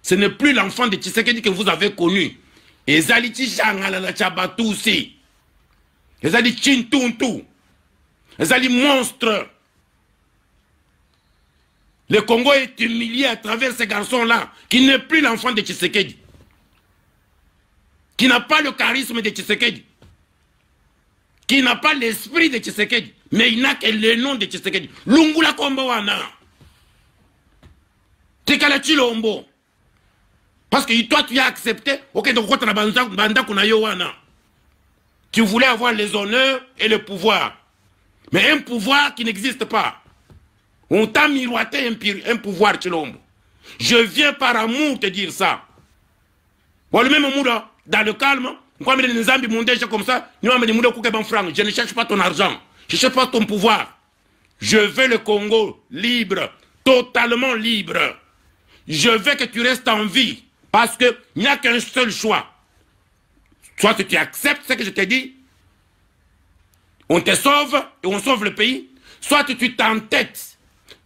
Ce n'est plus l'enfant de Tshisekedi que vous avez connu. Ezali Tchangala Tchabatoussi. Ezali Chintuntu. Ezali monstre. Le Congo est humilié à travers ces garçons-là, qui n'est plus l'enfant de Tshisekedi. Qui n'a pas le charisme de Tshisekedi. Qui n'a pas l'esprit de Tshisekedi. Mais il n'a que le nom de Tshisekedi. Lungula Kombowana. Tekala Chilombo. Parce que toi, tu as accepté. Ok, donc tu voulais avoir les honneurs et le pouvoir. Mais un pouvoir qui n'existe pas. On t'a miroité un pouvoir, Chilombo. Je viens par amour te dire ça. Bon, le même amour, dans le calme, comme ça, je ne cherche pas ton argent. Je ne cherche pas ton pouvoir. Je veux le Congo libre, totalement libre. Je veux que tu restes en vie. Parce qu'il n'y a qu'un seul choix. Soit tu acceptes ce que je t'ai dit, on te sauve et on sauve le pays. Soit tu t'entêtes,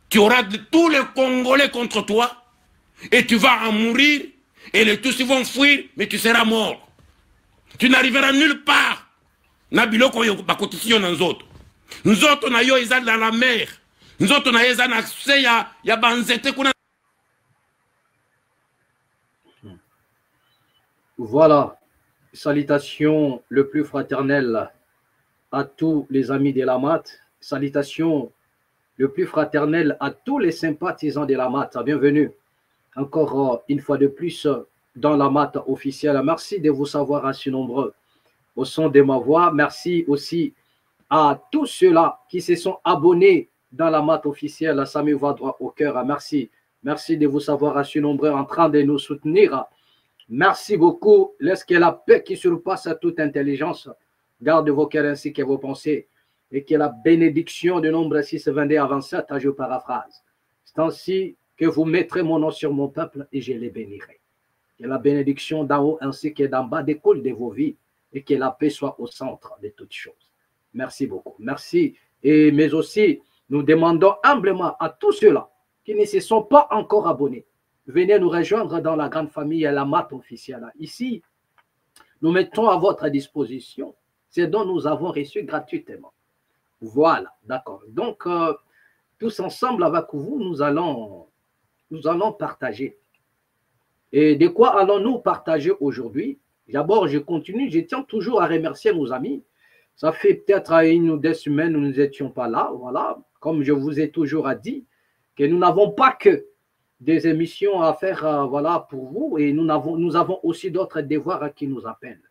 tu auras tous les Congolais contre toi et tu vas en mourir et les tous vont fuir, mais tu seras mort. Tu n'arriveras nulle part. Nous autres, on a eu dans la mer. Nous autres, on a eu accès à Banzete. Voilà, salutations le plus fraternel à tous les amis de la MAT, salutations le plus fraternel à tous les sympathisants de la MAT, bienvenue encore une fois de plus dans la MAT officielle. Merci de vous savoir assez nombreux au son de ma voix, merci aussi à tous ceux-là qui se sont abonnés dans la MAT officielle, ça me va droit au cœur, merci, merci de vous savoir assez nombreux en train de nous soutenir. Merci beaucoup. Laisse que la paix qui surpasse toute intelligence garde vos cœurs ainsi que vos pensées et que la bénédiction du nombre 6, 22 à 27, je paraphrase. C'est ainsi que vous mettrez mon nom sur mon peuple et je les bénirai. Que la bénédiction d'en haut ainsi que d'en bas découle de vos vies et que la paix soit au centre de toutes choses. Merci beaucoup. Merci. Mais aussi, nous demandons humblement à tous ceux-là qui ne se sont pas encore abonnés, venez nous rejoindre dans la grande famille à la MAT officielle. Ici, nous mettons à votre disposition ce dont nous avons reçu gratuitement. Voilà, d'accord. Donc, tous ensemble avec vous, nous allons partager. Et de quoi allons-nous partager aujourd'hui? D'abord, je continue, je tiens toujours à remercier nos amis. Ça fait peut-être 1 ou 2 semaines où nous n'étions pas là. Voilà, comme je vous ai toujours dit, que nous n'avons pas que des émissions à faire voilà, pour vous et nous avons aussi d'autres devoirs qui nous appellent.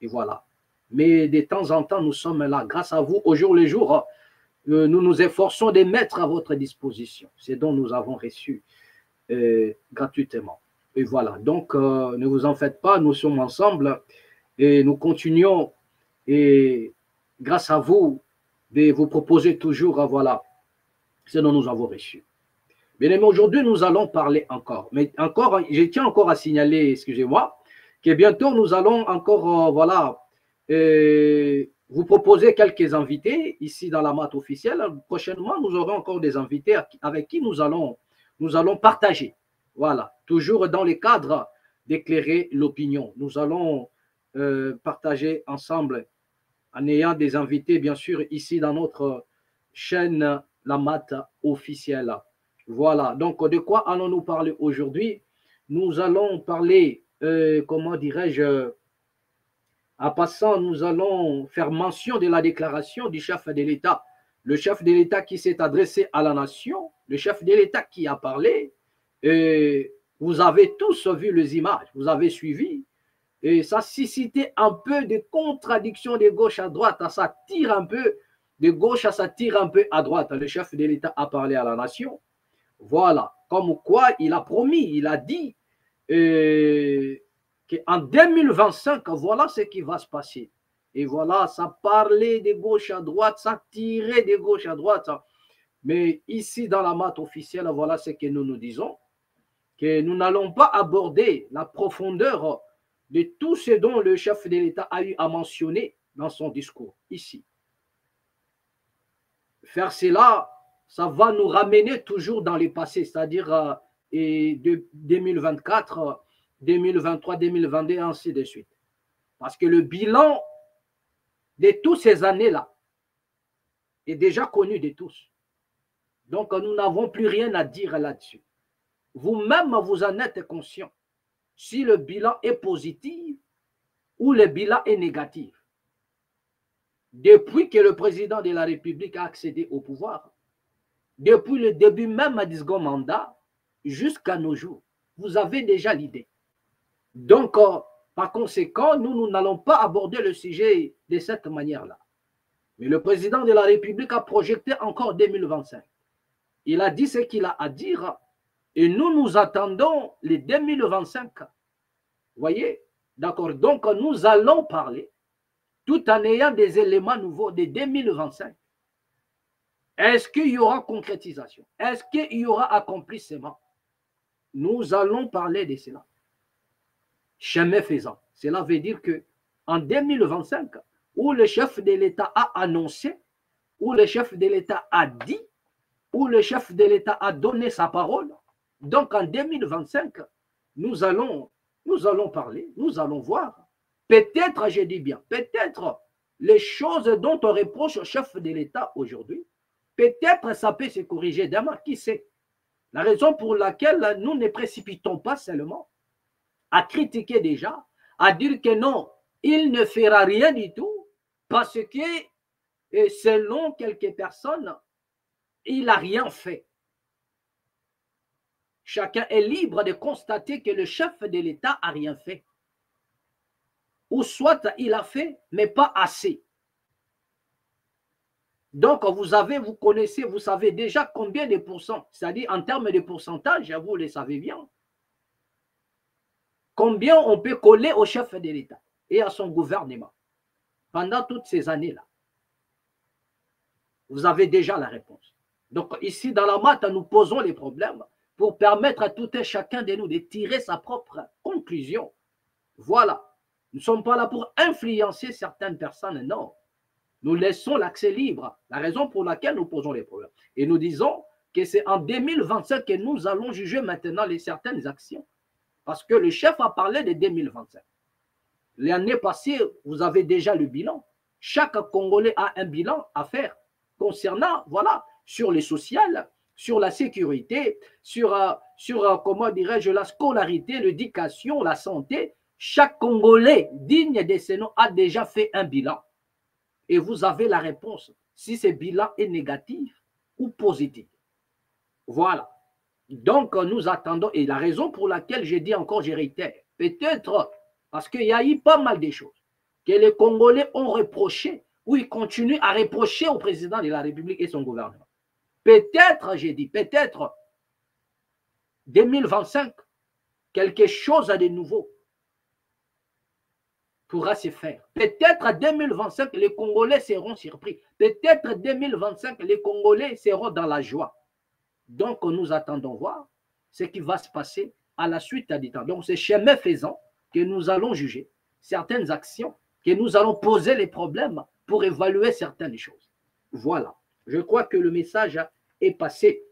Et voilà. Mais de temps en temps, nous sommes là. Grâce à vous, au jour le jour, nous nous efforçons de mettre à votre disposition ce dont nous avons reçu gratuitement. Et voilà. Donc, ne vous en faites pas, nous sommes ensemble et nous continuons. Et grâce à vous, de vous proposer toujours voilà, ce dont nous avons reçu. Bien aimé, aujourd'hui, nous allons parler encore. Mais encore, je tiens encore à signaler, excusez-moi, que bientôt, nous allons encore, voilà, vous proposer quelques invités ici dans la MAT officielle. Prochainement, nous aurons encore des invités avec qui nous allons partager. Voilà, toujours dans le cadre d'éclairer l'opinion. Nous allons partager ensemble en ayant des invités, bien sûr, ici dans notre chaîne, la MAT officielle. Voilà, donc de quoi allons-nous parler aujourd'hui? Nous allons parler, comment dirais-je, en passant, nous allons faire mention de la déclaration du chef de l'État. Le chef de l'État qui s'est adressé à la nation, le chef de l'État qui a parlé, et vous avez tous vu les images, vous avez suivi, et ça suscitait un peu de contradiction de gauche à droite, ça tire un peu de gauche, ça tire un peu à droite. Le chef de l'État a parlé à la nation. Voilà, comme quoi il a promis, il a dit qu'en 2025, voilà ce qui va se passer. Et voilà, ça parlait de gauche à droite, ça tirait de gauche à droite. Mais ici, dans la MAT officielle, voilà ce que nous nous disons, que nous n'allons pas aborder la profondeur de tout ce dont le chef de l'État a eu à mentionner dans son discours, ici. Faire cela, ça va nous ramener toujours dans le passé, c'est-à-dire et de 2024, 2023, 2022, et ainsi de suite. Parce que le bilan de toutes ces années-là est déjà connu de tous. Donc, nous n'avons plus rien à dire là-dessus. Vous-même, vous en êtes conscient. Si le bilan est positif ou le bilan est négatif. Depuis que le président de la République a accédé au pouvoir, depuis le début même du second mandat, jusqu'à nos jours, vous avez déjà l'idée. Donc, par conséquent, nous n'allons pas aborder le sujet de cette manière-là. Mais le président de la République a projeté encore 2025. Il a dit ce qu'il a à dire et nous attendons les 2025. Vous voyez? D'accord. Donc, nous allons parler tout en ayant des éléments nouveaux de 2025. Est-ce qu'il y aura concrétisation? Est-ce qu'il y aura accomplissement? Nous allons parler de cela. Chemin faisant. Cela veut dire qu'en 2025, où le chef de l'État a annoncé, où le chef de l'État a dit, où le chef de l'État a donné sa parole, donc en 2025, nous allons parler, nous allons voir. Peut-être, je dis bien, peut-être les choses dont on reproche au chef de l'État aujourd'hui, peut-être ça peut se corriger demain, qui sait. La raison pour laquelle nous ne précipitons pas seulement à critiquer déjà, à dire que non, il ne fera rien du tout, parce que selon quelques personnes, il n'a rien fait. Chacun est libre de constater que le chef de l'État n'a rien fait. Ou soit il a fait, mais pas assez. Donc, vous connaissez, vous savez déjà combien de pourcents, c'est-à-dire en termes de pourcentage, vous le savez bien, combien on peut coller au chef de l'État et à son gouvernement pendant toutes ces années-là. Vous avez déjà la réponse. Donc, ici, dans la maths, nous posons les problèmes pour permettre à tout un chacun de nous de tirer sa propre conclusion. Voilà. Nous ne sommes pas là pour influencer certaines personnes, non. Nous laissons l'accès libre, la raison pour laquelle nous posons les problèmes. Et nous disons que c'est en 2025 que nous allons juger maintenant certaines actions. Parce que le chef a parlé de 2025. L'année passée, vous avez déjà le bilan. Chaque Congolais a un bilan à faire concernant, voilà, sur le social, sur la sécurité, sur comment dirais-je, la scolarité, l'éducation, la santé. Chaque Congolais digne de ce nom a déjà fait un bilan. Et vous avez la réponse, si ce bilan est négatif ou positif. Voilà. Donc, nous attendons, et la raison pour laquelle je dis encore, je réitère, peut-être parce qu'il y a eu pas mal de choses que les Congolais ont reproché, ou ils continuent à reprocher au président de la République et son gouvernement. Peut-être, j'ai dit, peut-être 2025, quelque chose de nouveau pourra se faire. Peut-être en 2025, les Congolais seront surpris. Peut-être 2025, les Congolais seront dans la joie. Donc, nous attendons voir ce qui va se passer à la suite du temps. Donc, c'est chemin faisant que nous allons juger certaines actions, que nous allons poser les problèmes pour évaluer certaines choses. Voilà. Je crois que le message est passé.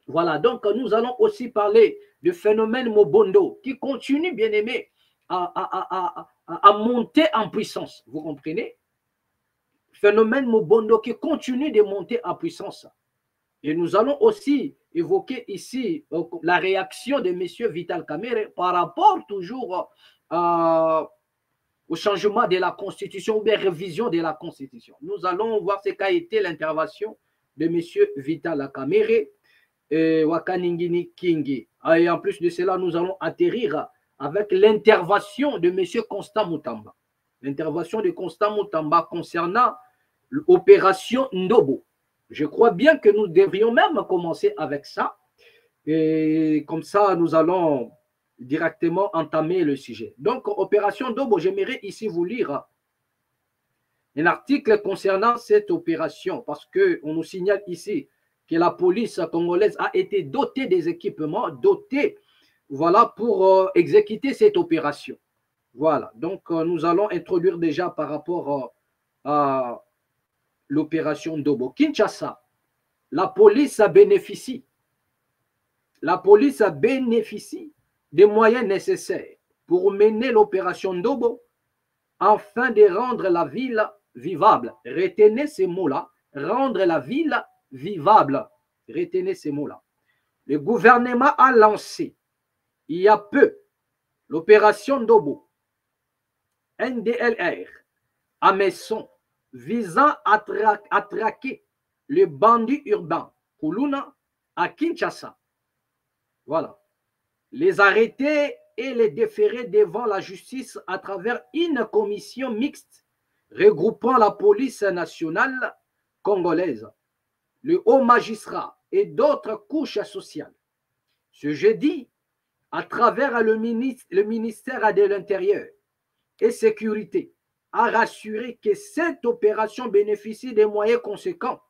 Voilà. Donc, nous allons aussi parler du phénomène Mobondo qui continue, bien aimé, à monter en puissance. Vous comprenez? Phénomène Mobondo qui continue de monter en puissance. Et nous allons aussi évoquer ici la réaction de M. Vital Kamerhe par rapport toujours au changement de la Constitution ou bien révision de la Constitution. Nous allons voir ce qu'a été l'intervention de M. Vital Kamerhe et Wakaningini Kingi. Et en plus de cela, nous allons atterrir avec l'intervention de M. Constant Mutamba. L'intervention de Constant Mutamba concernant l'opération Ndobo. Je crois bien que nous devrions même commencer avec ça. Et comme ça, nous allons directement entamer le sujet. Donc, opération Ndobo, j'aimerais ici vous lire un article concernant cette opération parce qu'on nous signale ici que la police congolaise a été dotée des équipements, dotée, voilà, pour exécuter cette opération. Voilà, donc nous allons introduire déjà par rapport à l'opération Ndobo. Kinshasa, la police bénéficie la police bénéficie des moyens nécessaires pour mener l'opération Ndobo afin de rendre la ville vivable. Retenez ces mots-là, rendre la ville vivable. Retenez ces mots-là. Le gouvernement a lancé il y a peu l'opération Ndobo, NDLR, à Messon, visant à traquer le bandit urbain Kuluna à Kinshasa. Voilà. Les arrêter et les déférer devant la justice à travers une commission mixte regroupant la police nationale congolaise, le haut magistrat et d'autres couches sociales. Ce jeudi, à travers le ministère de l'Intérieur et Sécurité, a rassuré que cette opération bénéficie des moyens conséquents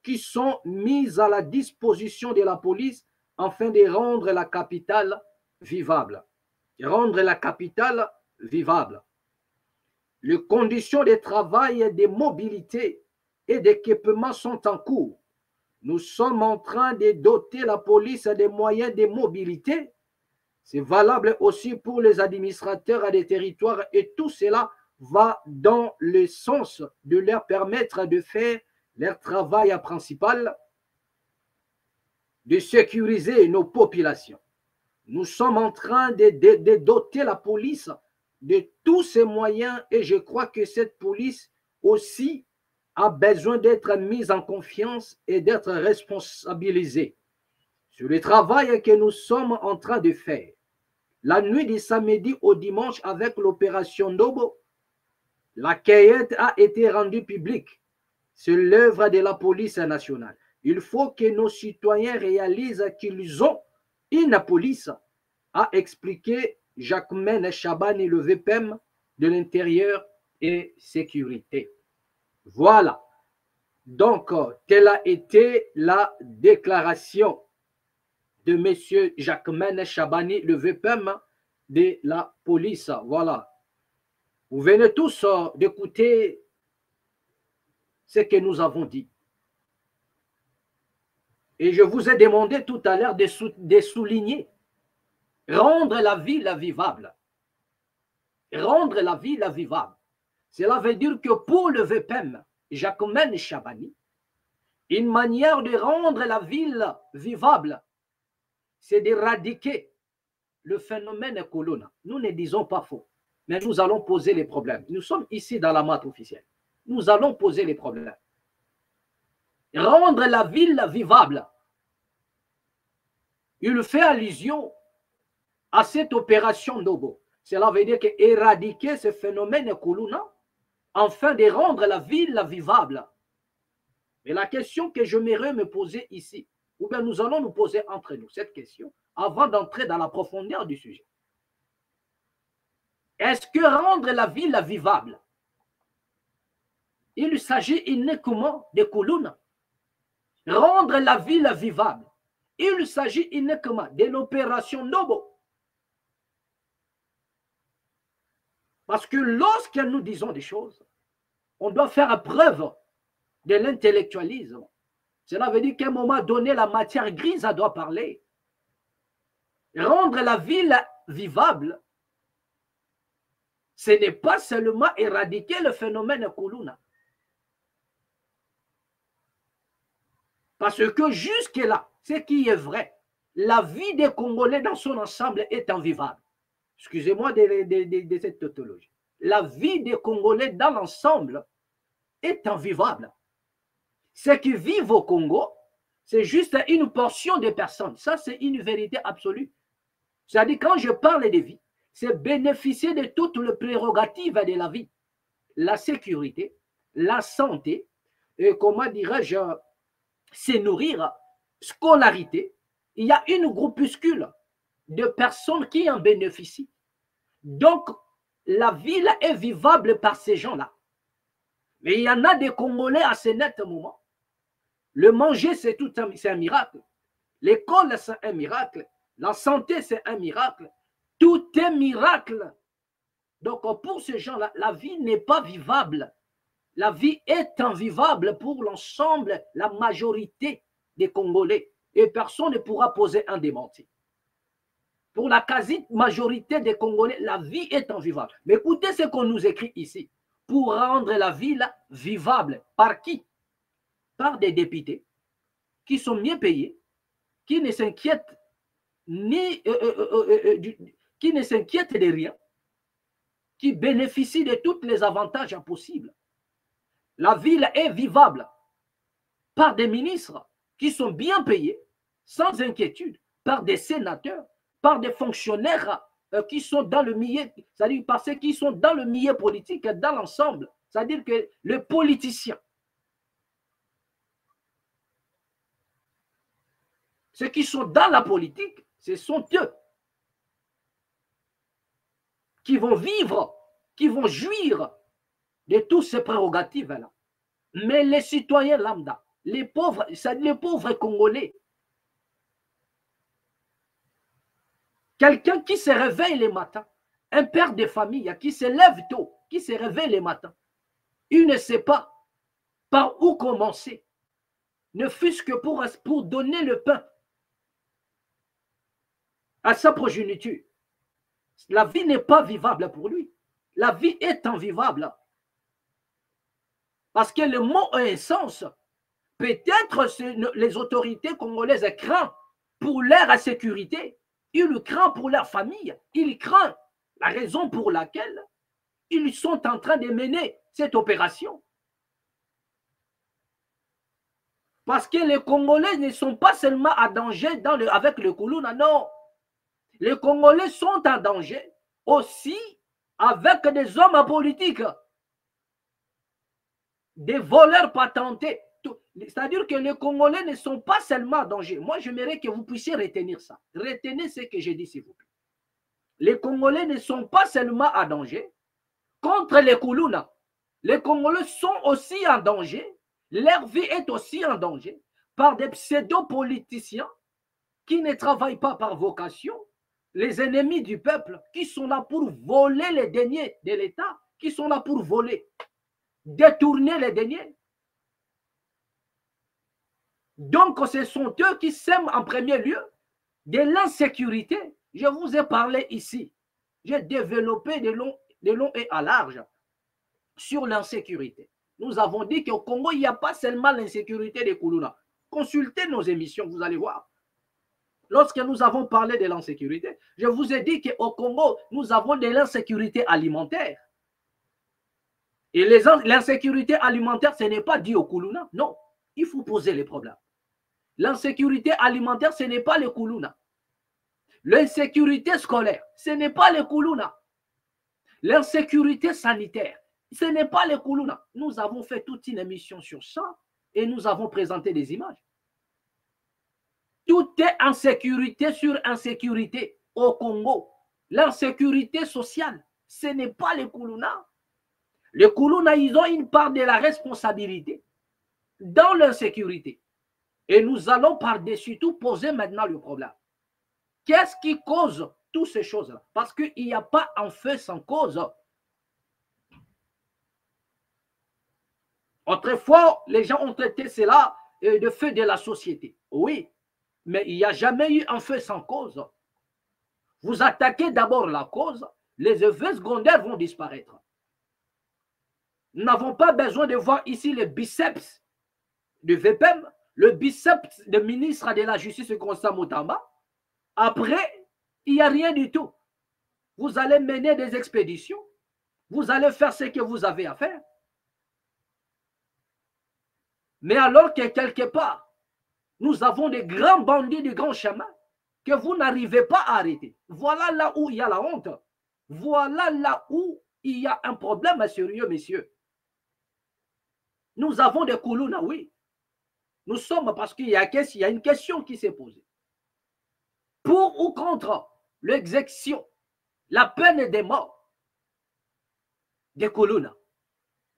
qui sont mis à la disposition de la police afin de rendre la capitale vivable. Rendre la capitale vivable. Les conditions de travail, de mobilité et d'équipement sont en cours. Nous sommes en train de doter la police des moyens de mobilité. C'est valable aussi pour les administrateurs des territoires et tout cela va dans le sens de leur permettre de faire leur travail principal, de sécuriser nos populations. Nous sommes en train de doter la police de tous ces moyens et je crois que cette police aussi a besoin d'être mise en confiance et d'être responsabilisée sur le travail que nous sommes en train de faire. La nuit du samedi au dimanche avec l'opération Ndobo, la cueillette a été rendue publique. C'est l'œuvre de la police nationale. Il faut que nos citoyens réalisent qu'ils ont une police, a expliqué Jacquemaine Chabani, le VPM de l'Intérieur et Sécurité. Voilà. Donc, telle a été la déclaration de M. Jacquemaine Chabani, le VPM de la police. Voilà. Vous venez tous d'écouter ce que nous avons dit. Et je vous ai demandé tout à l'heure de souligner, rendre la ville vivable. Rendre la ville vivable. Cela veut dire que pour le VPM, Jacquemaine Chabani, une manière de rendre la ville vivable, c'est d'éradiquer le phénomène Kuluna. Nous ne disons pas faux, mais nous allons poser les problèmes. Nous sommes ici dans la mat officielle. Nous allons poser les problèmes. Rendre la ville vivable. Il fait allusion à cette opération Ndobo. Cela veut dire qu'éradiquer ce phénomène Kuluna afin de rendre la ville vivable. Mais la question que j'aimerais me poser ici, ou bien nous allons nous poser entre nous cette question avant d'entrer dans la profondeur du sujet. Est-ce que rendre la ville vivable, il s'agit uniquement de Kuluna? Rendre la ville vivable, il s'agit uniquement de l'opération Ndobo. Parce que lorsque nous disons des choses, on doit faire preuve de l'intellectualisme. Cela veut dire qu'à un moment donné, la matière grise doit parler. Rendre la ville vivable, ce n'est pas seulement éradiquer le phénomène Kuluna. Parce que jusque-là, ce qui est vrai, la vie des Congolais dans son ensemble est invivable. Excusez-moi de cette tautologie. La vie des Congolais dans l'ensemble est invivable. Ceux qui vivent au Congo, c'est juste une portion des personnes. Ça, c'est une vérité absolue. C'est-à-dire, quand je parle de vie, c'est bénéficier de toutes les prérogatives de la vie. La sécurité, la santé, et comment dirais-je, c'est nourrir, scolarité. Il y a une groupuscule de personnes qui en bénéficient. Donc, la ville est vivable par ces gens-là. Mais il y en a des Congolais à ce net moment. Le manger, c'est un miracle. L'école, c'est un miracle. La santé, c'est un miracle. Tout est miracle. Donc, pour ces gens-là, la vie n'est pas vivable. La vie est invivable pour l'ensemble, la majorité des Congolais. et personne ne pourra poser un démenti. Pour la quasi-majorité des Congolais, la vie est invivable. Mais écoutez ce qu'on nous écrit ici. Pour rendre la ville vivable. Par qui? Par des députés qui sont mieux payés, qui ne s'inquiètent qui ne s'inquiètent de rien, qui bénéficient de tous les avantages possibles. La ville est vivable par des ministres qui sont bien payés, sans inquiétude, par des sénateurs, par des fonctionnaires qui sont dans le milieu, c'est-à-dire par ceux qui sont dans le milieu politique, dans l'ensemble. C'est-à-dire que les politiciens, ceux qui sont dans la politique, ce sont eux qui vont vivre, qui vont jouir de toutes ces prérogatives-là. Mais les citoyens lambda, les pauvres Congolais, quelqu'un qui se réveille les matins, un père de famille qui se lève tôt, qui se réveille les matins, il ne sait pas par où commencer, ne fût-ce que pour donner le pain à sa progéniture. La vie n'est pas vivable pour lui. La vie est invivable. Parce que le mot a un sens. Peut-être les autorités congolaises craignent pour leur sécurité. Ils craignent pour leur famille. Ils craignent la raison pour laquelle ils sont en train de mener cette opération. Parce que les Congolais ne sont pas seulement en danger avec le Koulouna, non. Les Congolais sont en danger aussi avec des hommes politiques, des voleurs patentés. C'est-à-dire que les Congolais ne sont pas seulement en danger. Moi, j'aimerais que vous puissiez retenir ça. Retenez ce que j'ai dit, s'il vous plaît. Les Congolais ne sont pas seulement en danger contre les Koulouna. Les Congolais sont aussi en danger. Leur vie est aussi en danger par des pseudo-politiciens qui ne travaillent pas par vocation, les ennemis du peuple qui sont là pour voler les deniers de l'État, qui sont là pour voler, détourner les deniers. Donc, ce sont eux qui sèment en premier lieu de l'insécurité. Je vous ai parlé ici. J'ai développé de long et à large sur l'insécurité. Nous avons dit qu'au Congo, il n'y a pas seulement l'insécurité des Koulouna. Consultez nos émissions, vous allez voir. Lorsque nous avons parlé de l'insécurité, je vous ai dit qu'au Congo, nous avons de l'insécurité alimentaire. Et l'insécurité alimentaire, ce n'est pas dû au Koulouna. Non, il faut poser les problèmes. L'insécurité alimentaire, ce n'est pas le Koulouna. L'insécurité scolaire, ce n'est pas le Koulouna. L'insécurité sanitaire, ce n'est pas le Koulouna. Nous avons fait toute une émission sur ça et nous avons présenté des images. Tout est insécurité sur insécurité au Congo. L'insécurité sociale, ce n'est pas les Koulouna. Les Koulouna, ils ont une part de la responsabilité dans l'insécurité. Et nous allons par-dessus tout poser maintenant le problème. Qu'est-ce qui cause toutes ces choses-là? Parce qu'il n'y a pas un feu sans cause. Autrefois, les gens ont traité cela de feu de la société. Oui, mais il n'y a jamais eu un feu sans cause. Vous attaquez d'abord la cause, les effets secondaires vont disparaître. Nous n'avons pas besoin de voir ici le biceps du VPM, le biceps du ministre de la Justice, Constant Moutamba. Après, il n'y a rien du tout. Vous allez mener des expéditions, vous allez faire ce que vous avez à faire. Mais alors que quelque part, nous avons des grands bandits du grand chemin que vous n'arrivez pas à arrêter. Voilà là où il y a la honte. Voilà là où il y a un problème sérieux, messieurs. Nous avons des Koulouna, oui. Nous sommes parce qu'il y a une question qui s'est posée. Pour ou contre l'exécution, la peine des morts des Koulouna?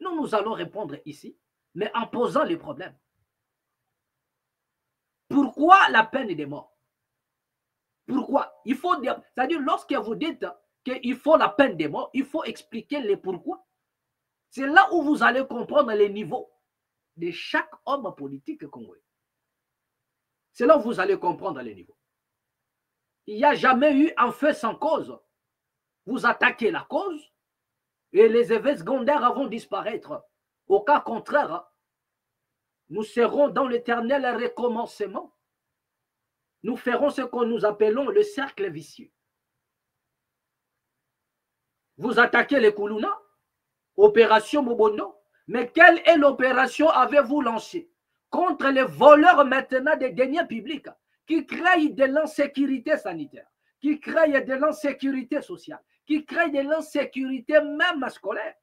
Nous allons répondre ici, mais en posant les problèmes. Pourquoi la peine des morts? Pourquoi? Il faut dire, c'est-à-dire lorsque vous dites qu'il faut la peine des morts, il faut expliquer les pourquoi. C'est là où vous allez comprendre les niveaux de chaque homme politique congolais. C'est là où vous allez comprendre les niveaux. Il n'y a jamais eu un feu sans cause. Vous attaquez la cause et les effets secondaires vont disparaître. Au cas contraire, nous serons dans l'éternel recommencement. Nous ferons ce que nous appelons le cercle vicieux. Vous attaquez les Koulouna, opération Mobondo, mais quelle est l'opération avez-vous lancée contre les voleurs maintenant des deniers publics qui créent de l'insécurité sanitaire, qui créent de l'insécurité sociale, qui créent de l'insécurité même scolaire?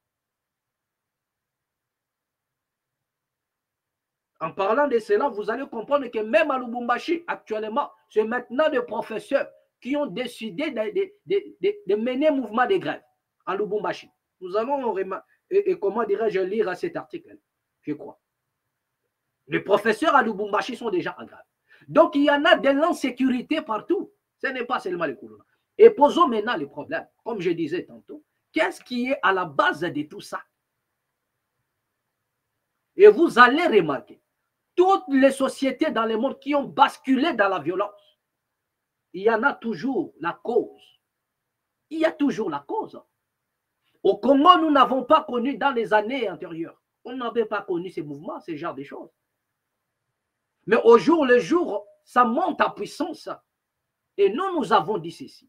En parlant de cela, vous allez comprendre que même à Lubumbashi, actuellement, c'est maintenant des professeurs qui ont décidé de mener un mouvement de grève à Lubumbashi. Nous allons, comment dirais-je, lire cet article, je crois. Les professeurs à Lubumbashi sont déjà en grève. Donc, il y en a de l'insécurité partout. Ce n'est pas seulement les Koulouna. Et posons maintenant les problèmes. Comme je disais tantôt, qu'est-ce qui est à la base de tout ça? Et vous allez remarquer, toutes les sociétés dans le monde qui ont basculé dans la violence, il y en a toujours la cause. Il y a toujours la cause. Au Congo, nous n'avons pas connu dans les années antérieures. On n'avait pas connu ces mouvements, ce genre de choses. Mais au jour le jour, ça monte en puissance. Et nous avons dit ceci.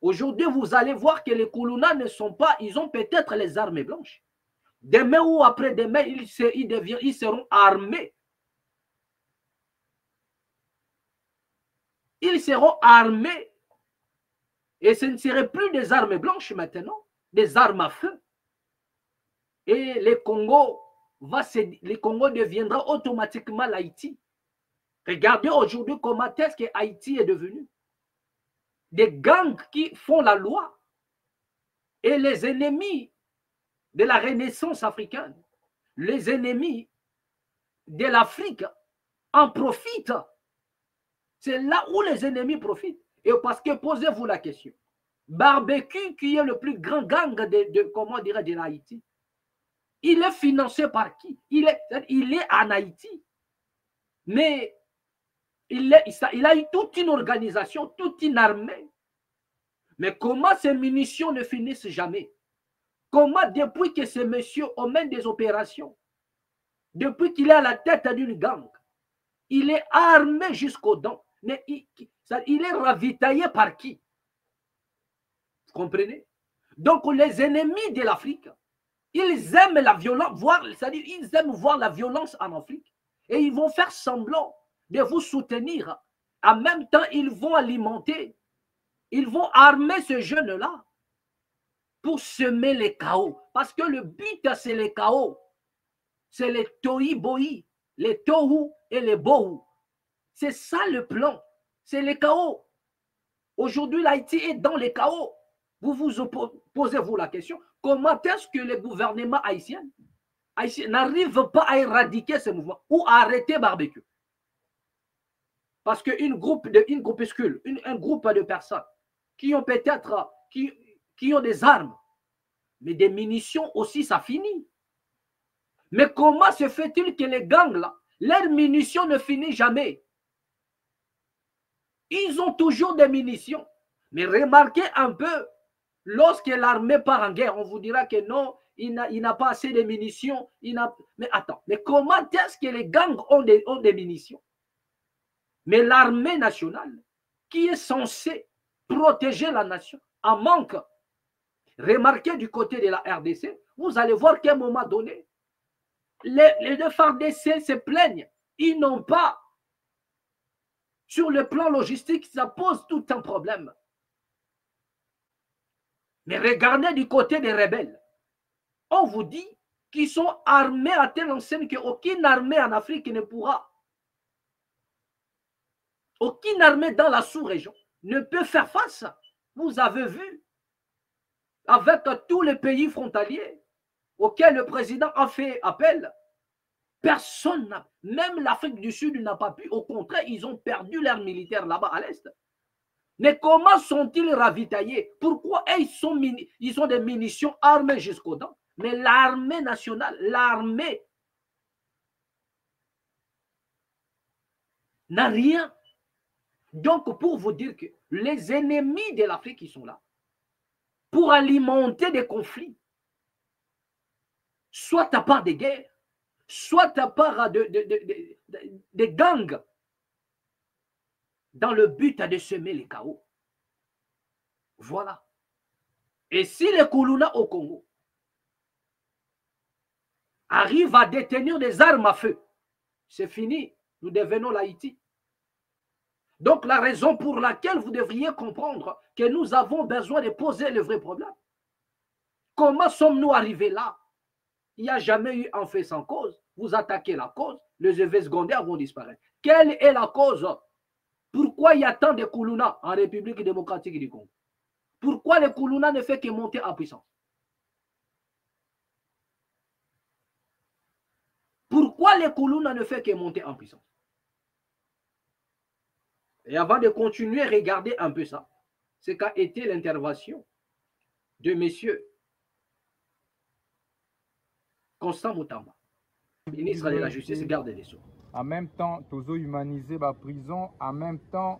Aujourd'hui, vous allez voir que les Koulouna ne sont pas, ils ont peut-être les armes blanches. Demain ou après-demain, ils seront armés. Ils seront armés. Et ce ne serait plus des armes blanches maintenant, des armes à feu. Et le Congo deviendra automatiquement l'Haïti. Regardez aujourd'hui comment est-ce que Haïti est devenu. Des gangs qui font la loi. Et les ennemis de la Renaissance africaine, les ennemis de l'Afrique en profitent. C'est là où les ennemis profitent. Et parce que posez-vous la question. Barbecue, qui est le plus grand gang comment dirait, de l'Haïti, il est financé par qui? Il est en Haïti. Mais il a eu toute une organisation, toute une armée. Mais comment ces munitions ne finissent jamais? Comment, depuis que ce monsieur mène des opérations, depuis qu'il est à la tête d'une gang, il est armé jusqu'aux dents, mais il est ravitaillé par qui? Vous comprenez? Donc les ennemis de l'Afrique, ils aiment la violence, c'est-à-dire ils aiment voir la violence en Afrique et ils vont faire semblant de vous soutenir. En même temps, ils vont alimenter, ils vont armer ce jeune-là pour semer les chaos. Parce que le but, c'est les chaos. C'est les tohi-bohi, les tohu et les bohu. C'est ça le plan. C'est les chaos. Aujourd'hui, l'Haïti est dans les chaos. Posez-vous la question, comment est-ce que les gouvernements haïtiens n'arrivent pas à éradiquer ce mouvement ou à arrêter barbecue? Parce qu'un groupuscule, un groupe de personnes qui ont peut-être, qui ont des armes, mais des munitions aussi, ça finit. Mais comment se fait-il que les gangs, là, leurs munitions ne finissent jamais? Ils ont toujours des munitions. Mais remarquez un peu, lorsque l'armée part en guerre, on vous dira que non, il n'a pas assez de munitions. Mais attends, mais comment est-ce que les gangs ont des munitions? Mais l'armée nationale, qui est censée protéger la nation, en manque. Remarquez du côté de la RDC, vous allez voir qu'à un moment donné, les deux FARDC se plaignent. Ils n'ont pas, sur le plan logistique, ça pose tout un problème. Mais regardez du côté des rebelles. On vous dit qu'ils sont armés à telle enseigne qu'aucune armée en Afrique ne pourra. Aucune armée dans la sous-région ne peut faire face. Vous avez vu, avec tous les pays frontaliers auxquels le président a fait appel, personne, même l'Afrique du Sud n'a pas pu. Au contraire, ils ont perdu leurs militaires là-bas à l'Est. Mais comment sont-ils ravitaillés? Pourquoi ils ont des munitions armées jusqu'aux dents? Mais l'armée nationale, n'a rien. Donc, pour vous dire que les ennemis de l'Afrique qui sont là, pour alimenter des conflits, soit à part des guerres, soit à part de gangs, dans le but de semer les chaos. Voilà. Et si les Koulouna au Congo arrivent à détenir des armes à feu, c'est fini. Nous devenons l'Haïti. Donc, la raison pour laquelle vous devriez comprendre que nous avons besoin de poser le vrai problème. Comment sommes-nous arrivés là? Il n'y a jamais eu un fait sans cause. Vous attaquez la cause, les effets secondaires vont disparaître. Quelle est la cause? Pourquoi il y a tant de Koulouna en République démocratique du Congo? Pourquoi les Koulouna ne fait que monter en puissance? Pourquoi les Koulouna ne fait que monter en puissance? Et avant de continuer, regardez un peu ça. C'est qu'a été l'intervention de messieurs Constant Moutamba, ministre de la Justice et garde des Sceaux. En même temps, tu as humanisé la prison, en même temps,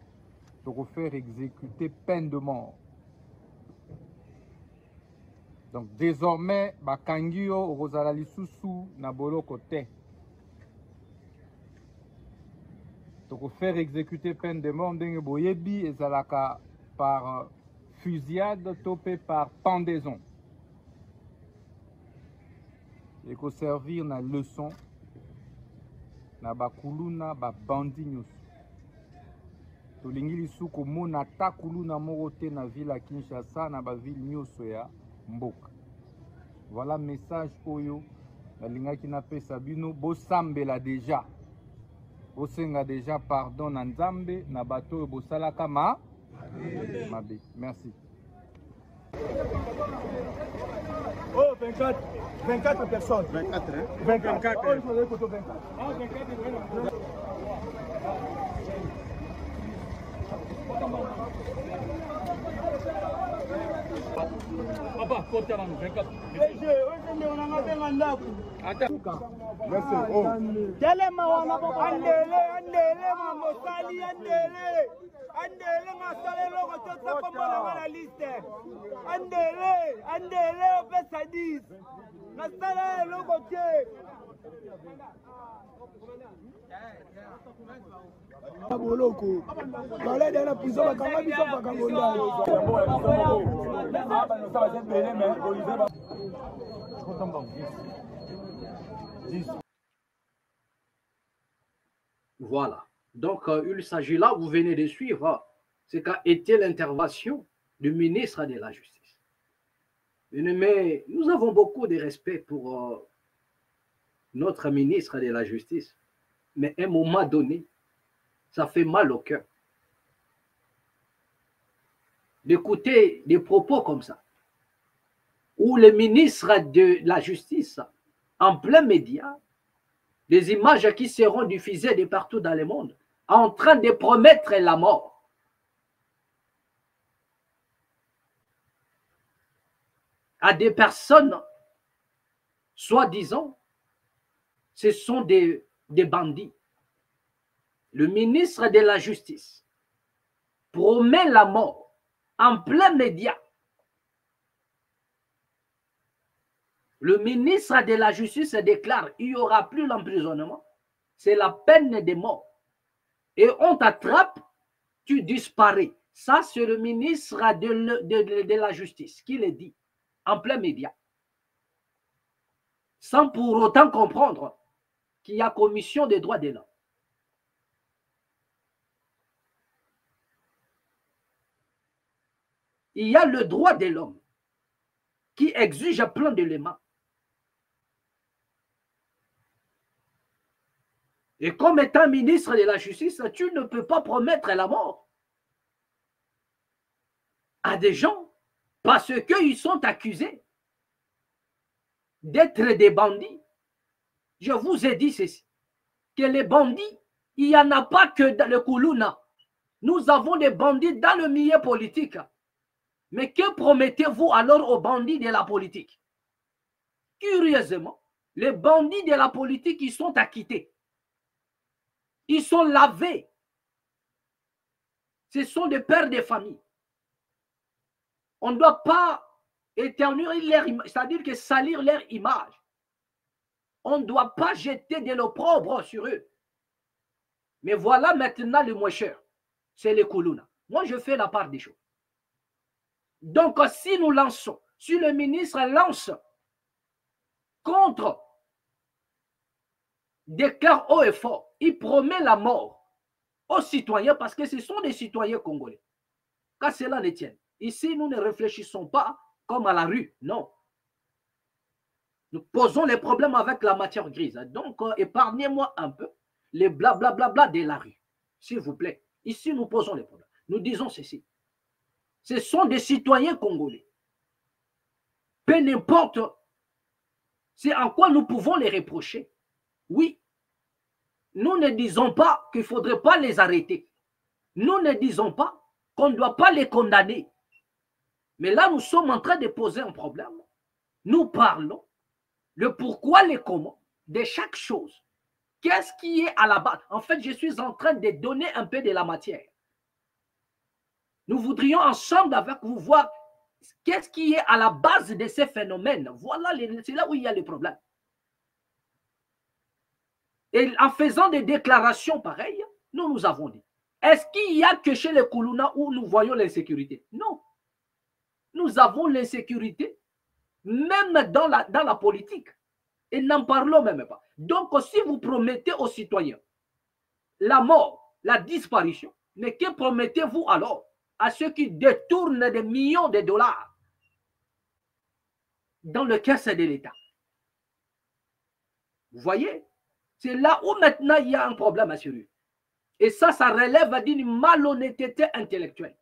tu as faire exécuter peine de mort. Donc désormais, Bakangio, Rosala Lisusu, Nabolo Kote. Donc faire exécuter peine de mort, Ndenge Boyebi, et Zalaka par fusillade, topé par pendaison. Et qu'on servir na leçon, na bakuluna, ba bandi nyos. Tolingi lisuko mona takuluna morote na ville à Kinshasa, na ba ville nyoso ya Mboka. Voilà message oyo, la linga qui n'a pas sabino, bo sambela déjà. Bosenga déjà pardon na Nzambe na bato bo salaka ma mabe. Merci. Oh 24 personnes. 24 hein? 24. Oh, il faudrait que 24. Ah 24. Papa, côté avant 24. Merci. Oh. Telema wana andele mamosali andele ngasale loko tota kombola na liste andele opesa 10 nasala loko tie boloko dans la prison bakanga biso bakangonda. Voilà. Donc, il s'agit là, vous venez de suivre, c'est qu'a été l'intervention du ministre de la Justice. Mais nous avons beaucoup de respect pour notre ministre de la Justice. Mais à un moment donné, ça fait mal au cœur d'écouter des propos comme ça, où le ministre de la Justice, en plein média, des images qui seront diffusées de partout dans le monde, en train de promettre la mort. À des personnes, soi-disant, ce sont des bandits. Le ministre de la Justice promet la mort en plein média. Le ministre de la Justice déclare qu'il n'y aura plus l'emprisonnement, c'est la peine de mort. Et on t'attrape, tu disparais. Ça, c'est le ministre de la Justice qui le dit en plein média. Sans pour autant comprendre qu'il y a commission des droits de l'homme. Il y a le droit de l'homme qui exige plein d'éléments. Et comme étant ministre de la Justice, tu ne peux pas promettre la mort à des gens parce qu'ils sont accusés d'être des bandits. Je vous ai dit ceci, que les bandits, il n'y en a pas que dans le Koulouna. Nous avons des bandits dans le milieu politique. Mais que promettez-vous alors aux bandits de la politique? Curieusement, les bandits de la politique, ils sont acquittés. Ils sont lavés Ce sont des pères de famille. On ne doit pas éternuer leur image, c'est-à-dire que salir leur image. On ne doit pas jeter de l'opprobre sur eux. Mais voilà maintenant le moins cher. C'est les Koulouna. Moi, je fais la part des choses. Donc, si nous lançons, si le ministre lance contre des cœurs hauts et forts, il promet la mort aux citoyens parce que ce sont des citoyens congolais. Qu'à cela ne tienne. Ici, nous ne réfléchissons pas comme à la rue, non. Nous posons les problèmes avec la matière grise. Donc, épargnez-moi un peu les blablabla de la rue, s'il vous plaît. Ici, nous posons les problèmes. Nous disons ceci. Ce sont des citoyens congolais. Peu n'importe, c'est en quoi nous pouvons les reprocher. Oui, nous ne disons pas qu'il ne faudrait pas les arrêter. Nous ne disons pas qu'on ne doit pas les condamner. Mais là, nous sommes en train de poser un problème. Nous parlons le pourquoi, les comment de chaque chose. Qu'est-ce qui est à la base? En fait, je suis en train de donner un peu de la matière. Nous voudrions ensemble avec vous voir qu'est-ce qui est à la base de ces phénomènes. Voilà, c'est là où il y a les problèmes. Et en faisant des déclarations pareilles, nous avons dit, est-ce qu'il y a que chez les Koulouna où nous voyons l'insécurité? Non. Nous avons l'insécurité même dans la politique. Et n'en parlons même pas. Donc, si vous promettez aux citoyens la mort, la disparition, mais que promettez-vous alors à ceux qui détournent des millions de dollars dans le caisse de l'État? Vous voyez? C'est là où maintenant il y a un problème assuré. Et ça relève d'une malhonnêteté intellectuelle.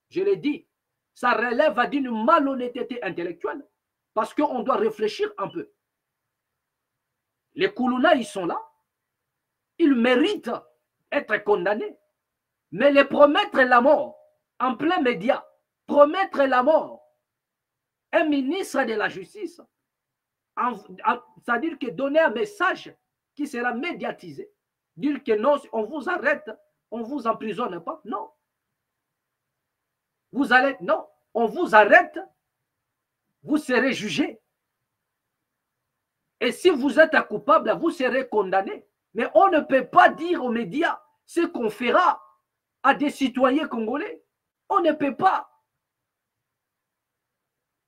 Je l'ai dit, ça relève d'une malhonnêteté intellectuelle parce qu'on doit réfléchir un peu. Les Koulouna, ils sont là. Ils méritent être condamnés. Mais les promettre la mort en plein média, promettre la mort, un ministre de la justice, c'est-à-dire que donner un message qui sera médiatisé, dire que non, on vous arrête, on ne vous emprisonne pas, non. Vous allez, non, on vous arrête, vous serez jugé. Et si vous êtes coupable, vous serez condamné. Mais on ne peut pas dire aux médias ce qu'on fera à des citoyens congolais. On ne peut pas.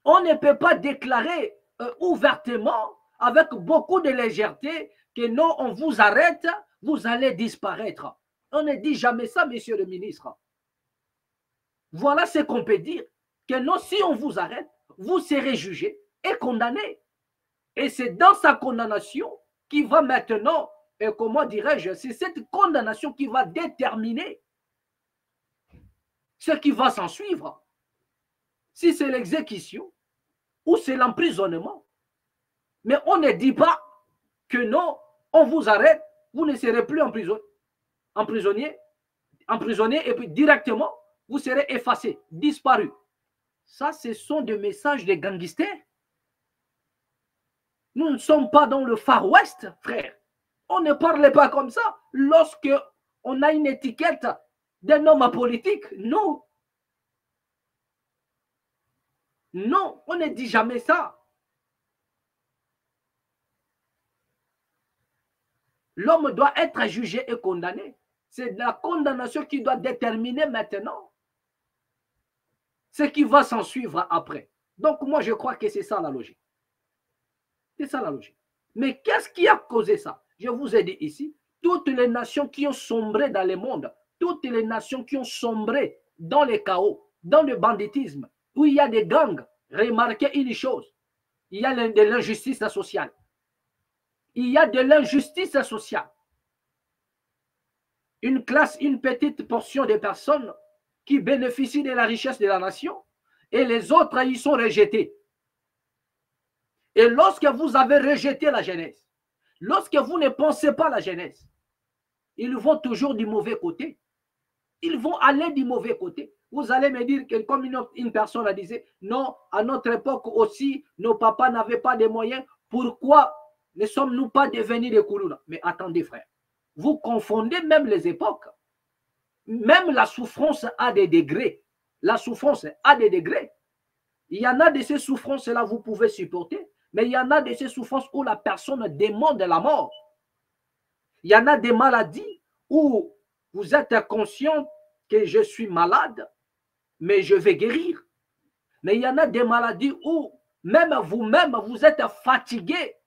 On ne peut pas déclarer ouvertement, avec beaucoup de légèreté, que non, on vous arrête, vous allez disparaître. On ne dit jamais ça, monsieur le ministre. Voilà ce qu'on peut dire, que non, si on vous arrête, vous serez jugé et condamné. Et c'est dans sa condamnation qui va maintenant, et comment dirais-je, c'est cette condamnation qui va déterminer ce qui va s'en suivre. Si c'est l'exécution ou c'est l'emprisonnement. Mais on ne dit pas que non, on vous arrête, vous ne serez plus emprisonné et puis directement, vous serez effacé, disparu. Ça, ce sont des messages des gangsters. Nous ne sommes pas dans le Far West, frère. On ne parle pas comme ça lorsque on a une étiquette d'un homme politique. Non. Non, on ne dit jamais ça. L'homme doit être jugé et condamné. C'est la condamnation qui doit déterminer maintenant ce qui va s'en suivre après. Donc moi, je crois que c'est ça la logique. C'est ça la logique. Mais qu'est-ce qui a causé ça? Je vous ai dit ici, toutes les nations qui ont sombré dans le monde, toutes les nations qui ont sombré dans le chaos, dans le banditisme, où il y a des gangs, remarquez une chose, il y a de l'injustice sociale. Il y a de l'injustice sociale. Une classe, une petite portion de personnes qui bénéficient de la richesse de la nation et les autres, ils sont rejetés. Et lorsque vous avez rejeté la jeunesse, lorsque vous ne pensez pas à la jeunesse, ils vont toujours du mauvais côté. Ils vont aller du mauvais côté. Vous allez me dire que comme une personne a dit, non, à notre époque aussi, nos papas n'avaient pas de moyens. Pourquoi ne sommes-nous pas devenus des Koulouna? Mais attendez, frère, vous confondez même les époques. Même la souffrance a des degrés. La souffrance a des degrés. Il y en a de ces souffrances-là, vous pouvez supporter, mais il y en a de ces souffrances où la personne demande la mort. Il y en a des maladies où vous êtes conscient que je suis malade, mais je vais guérir. Mais il y en a des maladies où même vous-même, vous êtes fatigué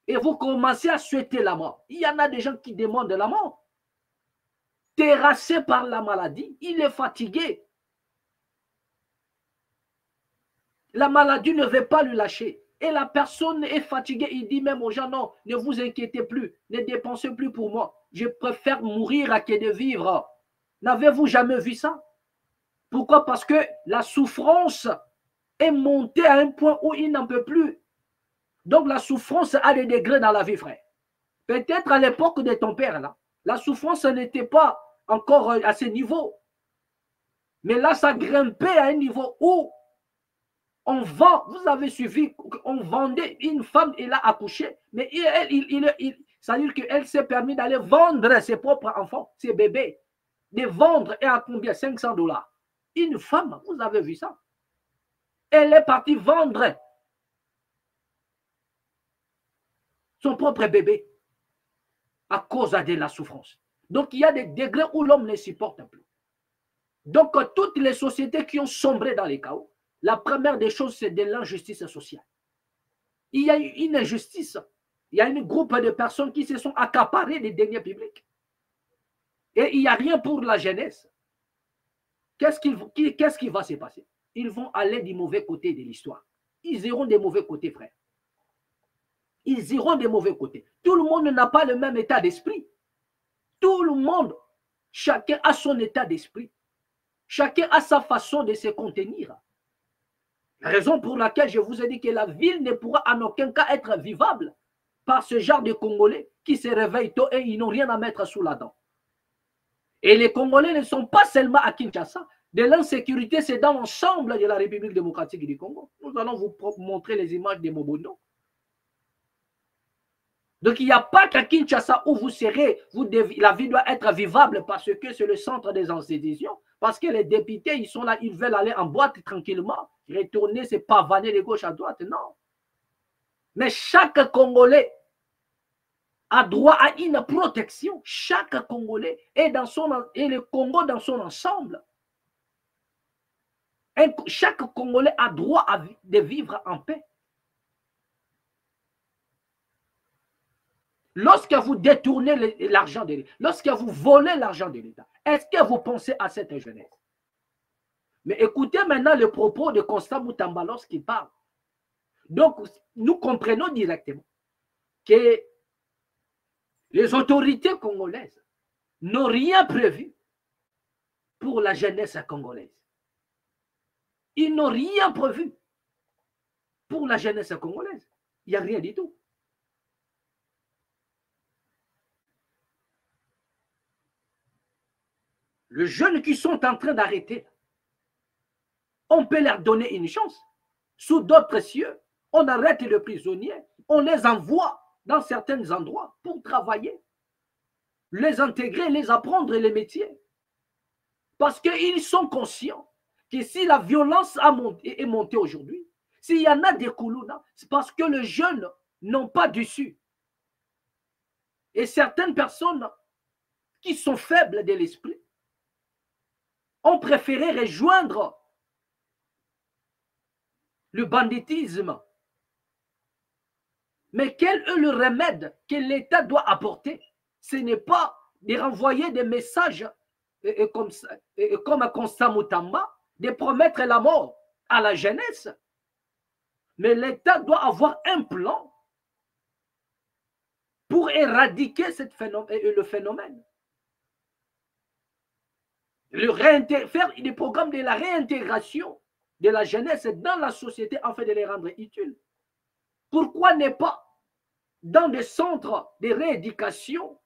et vous commencez à souhaiter la mort. Il y en a des gens qui demandent la mort. Terrassé par la maladie, il est fatigué. La maladie ne veut pas lui lâcher. Et la personne est fatiguée. Il dit même aux gens, non, ne vous inquiétez plus. Ne dépensez plus pour moi. Je préfère mourir à que de vivre. N'avez-vous jamais vu ça? Pourquoi? Parce que la souffrance est montée à un point où il n'en peut plus. Donc la souffrance a des degrés dans la vie, frère. Peut-être à l'époque de ton père, là, la souffrance n'était pas encore à ce niveau. Mais là, ça grimpait à un niveau où on vend, vous avez suivi, on vendait une femme, elle a accouché, mais ça veut dire qu'elle s'est permis d'aller vendre ses propres enfants, ses bébés, de vendre, et à combien? 500 $. Une femme, vous avez vu ça? Elle est partie vendre son propre bébé à cause de la souffrance. Donc, il y a des degrés où l'homme ne supporte plus. Donc, toutes les sociétés qui ont sombré dans les chaos, la première des choses, c'est de l'injustice sociale. Il y a une injustice. Il y a un groupe de personnes qui se sont accaparées des deniers publics. Et il n'y a rien pour la jeunesse. Qu'est-ce qui va se passer? Ils vont aller du mauvais côté de l'histoire. Ils iront des mauvais côtés, frère. Ils iront des mauvais côtés. Tout le monde n'a pas le même état d'esprit. Tout le monde, chacun a son état d'esprit. Chacun a sa façon de se contenir. Raison pour laquelle je vous ai dit que la ville ne pourra en aucun cas être vivable par ce genre de Congolais qui se réveillent tôt et ils n'ont rien à mettre sous la dent. Et les Congolais ne sont pas seulement à Kinshasa. De l'insécurité, c'est dans l'ensemble de la République démocratique du Congo. Nous allons vous montrer les images de Mobondo. Donc, il n'y a pas qu'à Kinshasa où vous serez, la vie doit être vivable parce que c'est le centre des institutions. Parce que les députés, ils sont là, ils veulent aller en boîte tranquillement, retourner, se pavaner de gauche à droite. Non. Mais chaque Congolais a droit à une protection. Chaque Congolais et le Congo dans son ensemble. Chaque Congolais a droit de vivre en paix. Lorsque vous détournez l'argent de l'État, lorsque vous volez l'argent de l'État, est-ce que vous pensez à cette jeunesse? Mais écoutez maintenant le propos de Constant Moutamba lorsqu'il parle. Donc, nous comprenons directement que les autorités congolaises n'ont rien prévu pour la jeunesse congolaise. Ils n'ont rien prévu pour la jeunesse congolaise. Il n'y a rien du tout. Les jeunes qui sont en train d'arrêter, on peut leur donner une chance. Sous d'autres cieux, on arrête les prisonniers, on les envoie dans certains endroits pour travailler, les intégrer, les apprendre les métiers. Parce qu'ils sont conscients que si la violence est montée aujourd'hui, s'il y en a des Koulouna, c'est parce que les jeunes n'ont pas dessus. Et certaines personnes qui sont faibles de l'esprit ont préféré rejoindre le banditisme. Mais quel est le remède que l'État doit apporter? Ce n'est pas de renvoyer des messages comme Constant Moutamba, de promettre la mort à la jeunesse. Mais l'État doit avoir un plan pour éradiquer le phénomène. Faire des programmes de la réintégration de la jeunesse dans la société afin de les rendre utiles. Pourquoi ne pas dans des centres de rééducation,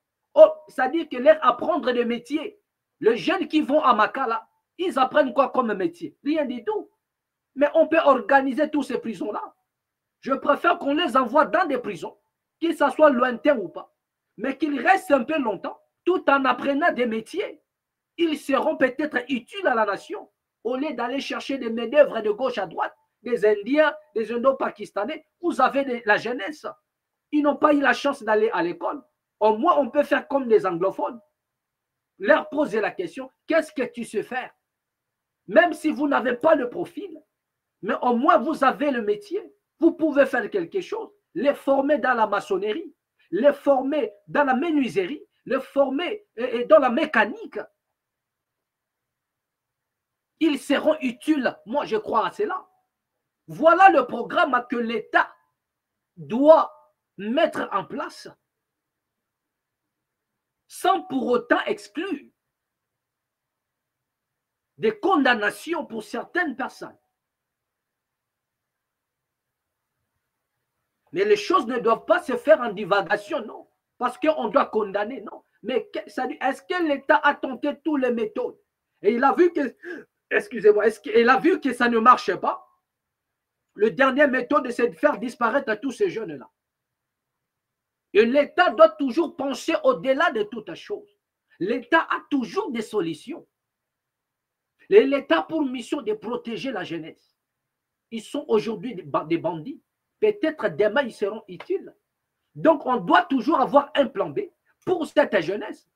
c'est-à-dire que leur apprendre des métiers? Les jeunes qui vont à Makala, ils apprennent quoi comme métier? Rien du tout. Mais on peut organiser tous ces prisons-là. Je préfère qu'on les envoie dans des prisons, qu'ils soient lointains ou pas, mais qu'ils restent un peu longtemps, tout en apprenant des métiers. ils seront peut-être utiles à la nation. Au lieu d'aller chercher des main-d'œuvre de gauche à droite, des Indiens, des Indo-Pakistanais, vous avez la jeunesse. Ils n'ont pas eu la chance d'aller à l'école. Au moins, on peut faire comme des anglophones. Leur poser la question, qu'est-ce que tu sais faire? Même si vous n'avez pas le profil, mais au moins vous avez le métier. Vous pouvez faire quelque chose. Les former dans la maçonnerie, les former dans la menuiserie, les former dans la mécanique. Ils seront utiles. Moi, je crois à cela. Voilà le programme que l'État doit mettre en place sans pour autant exclure des condamnations pour certaines personnes. Mais les choses ne doivent pas se faire en divagation, non. Parce qu'on doit condamner, non. Mais est-ce que l'État a tenté toutes les méthodes? Et il a vu que, excusez-moi, il a vu que ça ne marchait pas? Le dernier méthode, c'est de faire disparaître tous ces jeunes-là. Et l'État doit toujours penser au-delà de toute chose. L'État a toujours des solutions. L'État a pour mission de protéger la jeunesse. Ils sont aujourd'hui des bandits. Peut-être demain, ils seront utiles. Donc, on doit toujours avoir un plan B pour cette jeunesse.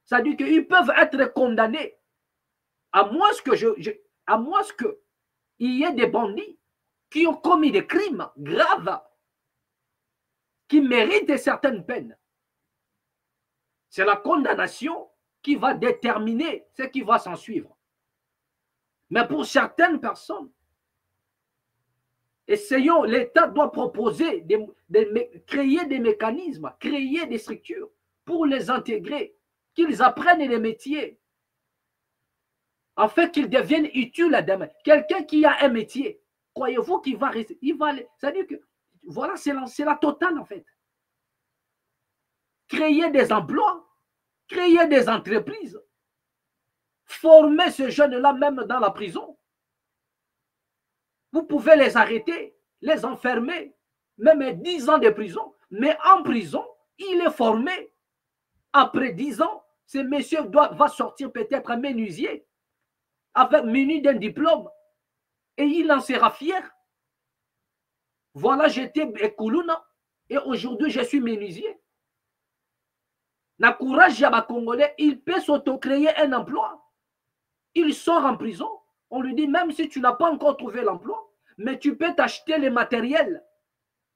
C'est-à-dire qu'ils peuvent être condamnés à moins qu'il y ait des bandits qui ont commis des crimes graves qui méritent certaines peines. C'est la condamnation qui va déterminer ce qui va s'en suivre. Mais pour certaines personnes, essayons, l'État doit proposer, créer des mécanismes, créer des structures pour les intégrer, qu'ils apprennent les métiers, afin qu'ils deviennent utiles à demain. Quelqu'un qui a un métier, croyez-vous qu'il va rester, c'est-à-dire que, voilà, c'est la totale en fait. Créer des emplois, créer des entreprises, former ces jeunes-là même dans la prison. Vous pouvez les arrêter, les enfermer, même 10 ans de prison. Mais en prison, il est formé. Après 10 ans, ce monsieur va sortir peut-être un menuisier, muni d'un diplôme, et il en sera fier. Voilà, j'étais Kuluna, et aujourd'hui, je suis menuisier. Na courage à Congolais, il peut s'auto-créer un emploi. Il sort en prison. On lui dit, même si tu n'as pas encore trouvé l'emploi, mais tu peux t'acheter les matériels.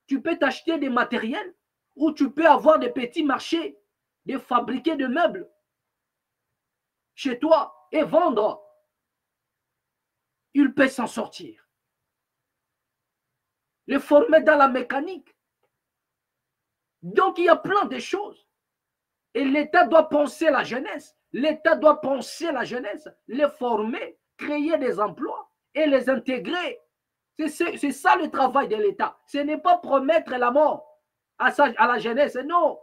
Tu peux t'acheter des matériels ou tu peux avoir des petits marchés, de fabriquer des meubles chez toi et vendre. Il peut s'en sortir. Les former dans la mécanique. Donc, il y a plein de choses. Et l'État doit penser la jeunesse. L'État doit penser la jeunesse, les former, créer des emplois et les intégrer. C'est ça le travail de l'État. Ce n'est pas promettre la mort à la jeunesse, non.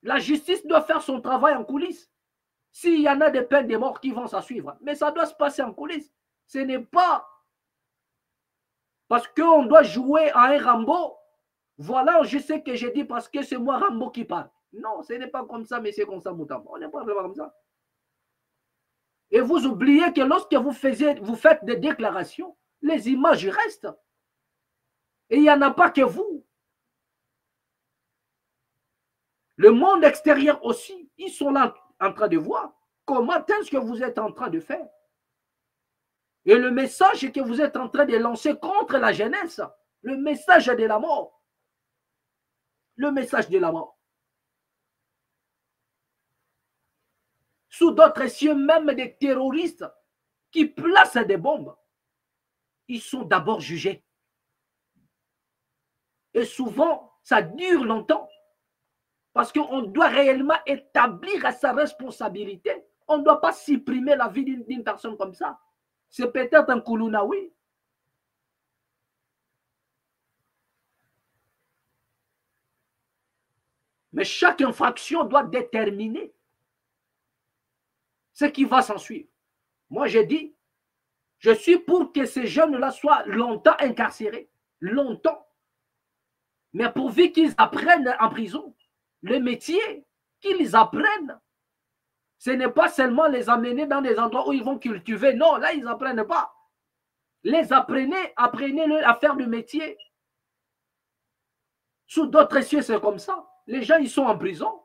La justice doit faire son travail en coulisses. S'il y en a des peines de mort qui vont s'en suivre, mais ça doit se passer en coulisses. Ce n'est pas parce qu'on doit jouer à un Rambo. Voilà, je sais que j'ai dit parce que c'est moi Rambo qui parle. Non, ce n'est pas comme ça, mais c'est comme ça, Moutamba. On n'est pas vraiment comme ça. Et vous oubliez que lorsque vous faites des déclarations, les images restent. Et il n'y en a pas que vous. Le monde extérieur aussi, ils sont là en train de voir comment est-ce que vous êtes en train de faire. Et le message que vous êtes en train de lancer contre la jeunesse, le message de la mort. Le message de la mort. Sous d'autres cieux, même des terroristes qui placent des bombes, ils sont d'abord jugés. Et souvent, ça dure longtemps. Parce qu'on doit réellement établir sa responsabilité. On ne doit pas supprimer la vie d'une personne comme ça. C'est peut-être un Kuluna, oui. Mais chaque infraction doit déterminer ce qui va s'en suivre. Moi, j'ai dit, je suis pour que ces jeunes-là soient longtemps incarcérés. Longtemps. Mais pourvu qu'ils apprennent en prison le métier, qu'ils apprennent Ce n'est pas seulement les amener dans des endroits où ils vont cultiver. Non, là, ils n'apprennent pas. Les apprenez-le à faire du métier. Sous d'autres cieux, c'est comme ça. Les gens, ils sont en prison.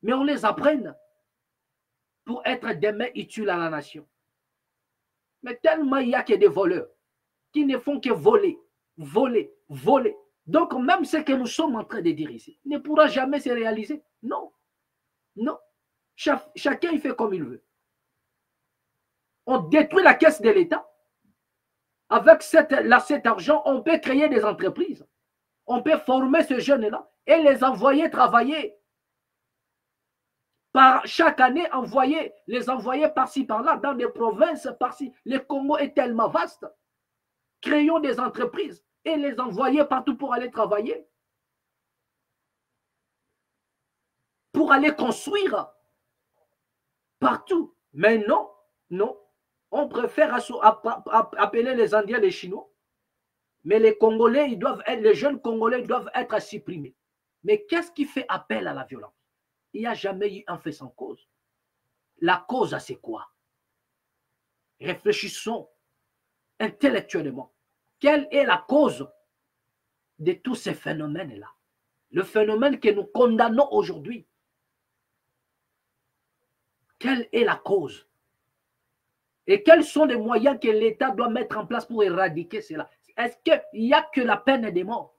Mais on les apprenne pour être demain utiles à la nation. Mais tellement il y a que des voleurs qui ne font que voler, voler, voler. Donc, même ce que nous sommes en train de dire ici ne pourra jamais se réaliser. Non. Non. Chacun, il fait comme il veut. On détruit la caisse de l'État. Avec cet argent, on peut créer des entreprises. On peut former ces jeunes-là et les envoyer travailler. Par chaque année, les envoyer par-ci, par-là, dans des provinces, par-ci. Le Congo est tellement vaste. Créons des entreprises et les envoyer partout pour aller travailler. Pour aller construire partout. Mais non, non. On préfère appeler les Indiens les Chinois. Mais les Congolais, les jeunes Congolais doivent être supprimés. Mais qu'est-ce qui fait appel à la violence? Il n'y a jamais eu un fait sans cause. La cause, c'est quoi? Réfléchissons intellectuellement. Quelle est la cause de tous ces phénomènes-là? Le phénomène que nous condamnons aujourd'hui. Quelle est la cause? Et quels sont les moyens que l'État doit mettre en place pour éradiquer cela? Est-ce qu'il n'y a que la peine des morts?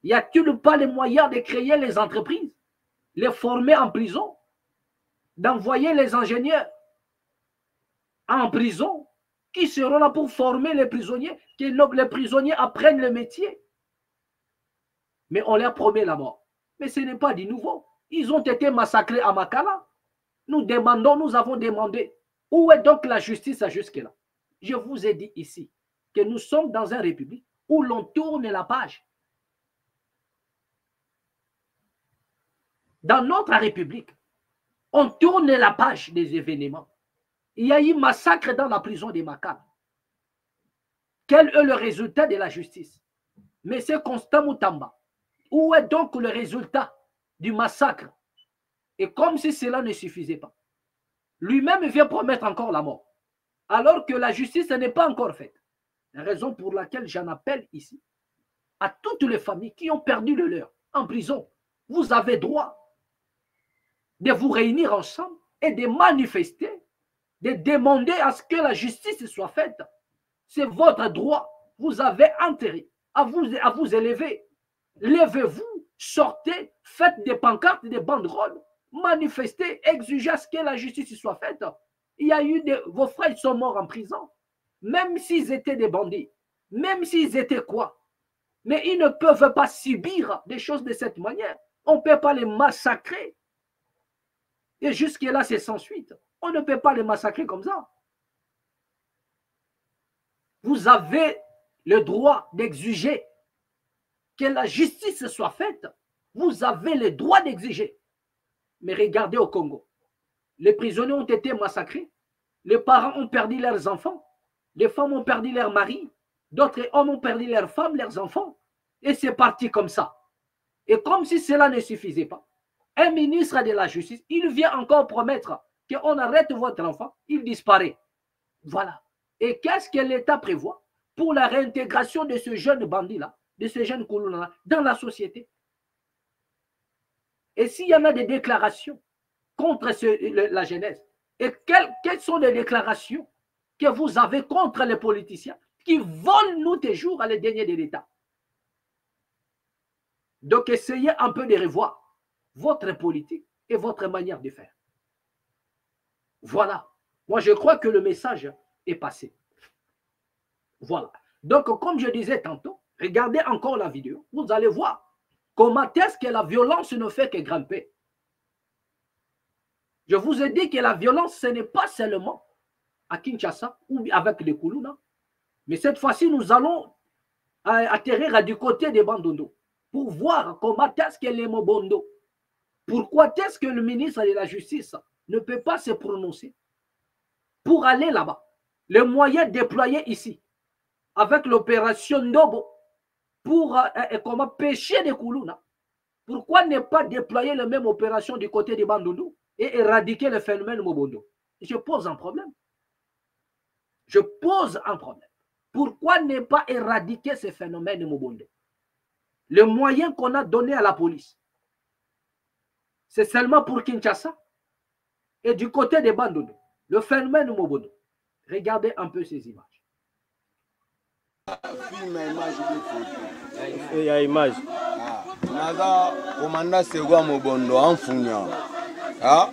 Y a-t-il pas les moyens de créer les entreprises, les former en prison, d'envoyer les ingénieurs en prison qui seront là pour former les prisonniers, que les prisonniers apprennent le métier? Mais on leur promet la mort. Mais ce n'est pas du nouveau. Ils ont été massacrés à Makala. Nous avons demandé, où est donc la justice jusque-là? Je vous ai dit ici que nous sommes dans une république où l'on tourne la page. Dans notre république, on tourne la page des événements. Il y a eu massacre dans la prison de Makala. Quel est le résultat de la justice? Monsieur Constant Moutamba, où est donc le résultat du massacre? Et comme si cela ne suffisait pas, lui-même vient promettre encore la mort, alors que la justice n'est pas encore faite. La raison pour laquelle j'en appelle ici à toutes les familles qui ont perdu le leur en prison. Vous avez droit de vous réunir ensemble et de manifester, de demander à ce que la justice soit faite. C'est votre droit. Vous avez intérêt à vous élever. Levez-vous, sortez, faites des pancartes, des banderoles, manifestez, exigez à ce que la justice soit faite. Il y a eu vos frères sont morts en prison, même s'ils étaient des bandits, même s'ils étaient quoi. Mais ils ne peuvent pas subir des choses de cette manière. On ne peut pas les massacrer. Et jusque-là, c'est sans suite. On ne peut pas les massacrer comme ça. Vous avez le droit d'exiger que la justice soit faite. Vous avez le droit d'exiger. Mais regardez au Congo. Les prisonniers ont été massacrés. Les parents ont perdu leurs enfants. Les femmes ont perdu leurs maris. D'autres hommes ont perdu leurs femmes, leurs enfants. Et c'est parti comme ça. Et comme si cela ne suffisait pas, un ministre de la Justice, il vient encore promettre qu'on arrête votre enfant, il disparaît. Voilà. Et qu'est-ce que l'État prévoit pour la réintégration de ce jeune bandit-là, de ce jeune Koulouna dans la société? Et s'il y en a des déclarations contre la jeunesse, et quelles sont les déclarations que vous avez contre les politiciens qui volent nous toujours à les deniers de l'État? Donc essayez un peu de revoir votre politique et votre manière de faire. Voilà. Moi, je crois que le message est passé. Voilà. Donc, comme je disais tantôt, regardez encore la vidéo. Vous allez voir comment est-ce que la violence ne fait que grimper. Je vous ai dit que la violence, ce n'est pas seulement à Kinshasa ou avec les Koulouna. Mais cette fois-ci, nous allons atterrir du côté des Bandundu pour voir comment est-ce que les Mobondo, pourquoi est-ce que le ministre de la Justice ne peut pas se prononcer pour aller là-bas. Les moyens déployés ici, avec l'opération Ndobo, pour comment pêcher des Koulouna. Pourquoi ne pas déployer la même opération du côté des Bandundu et éradiquer le phénomène Mobondo. Je pose un problème. Je pose un problème. Pourquoi ne pas éradiquer ce phénomène Mobondo? Le moyen qu'on a donné à la police, c'est seulement pour Kinshasa. Et du côté des Bandundu, le phénomène Mobondo. Regardez un peu ces images. Il y a image. Naza commandant Segwa Mobondo en Funya. Ah.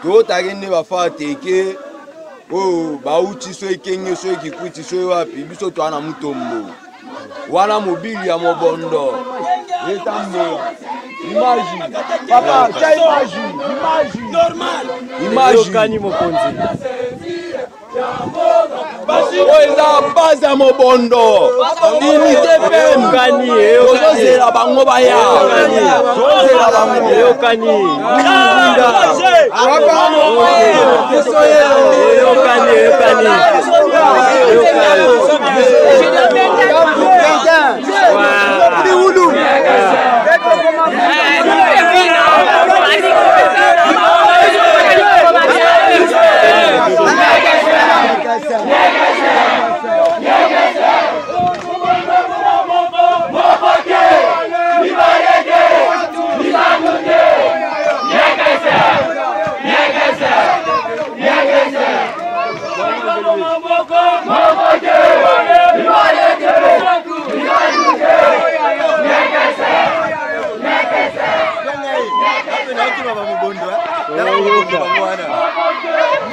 To tagende ba fa teke o ba uti so ekenye so ekikuti so wapi biso to ana mutombo. Wana mobili ya Mobondo. Etambo. Imagine. Papa, quelle image? Imagine. Normal. Imagine. Kani mokonzi. Oza base ya Mobondo. Unité peine. Kani. Ozozela bango baya. Ozozela bango. Kani.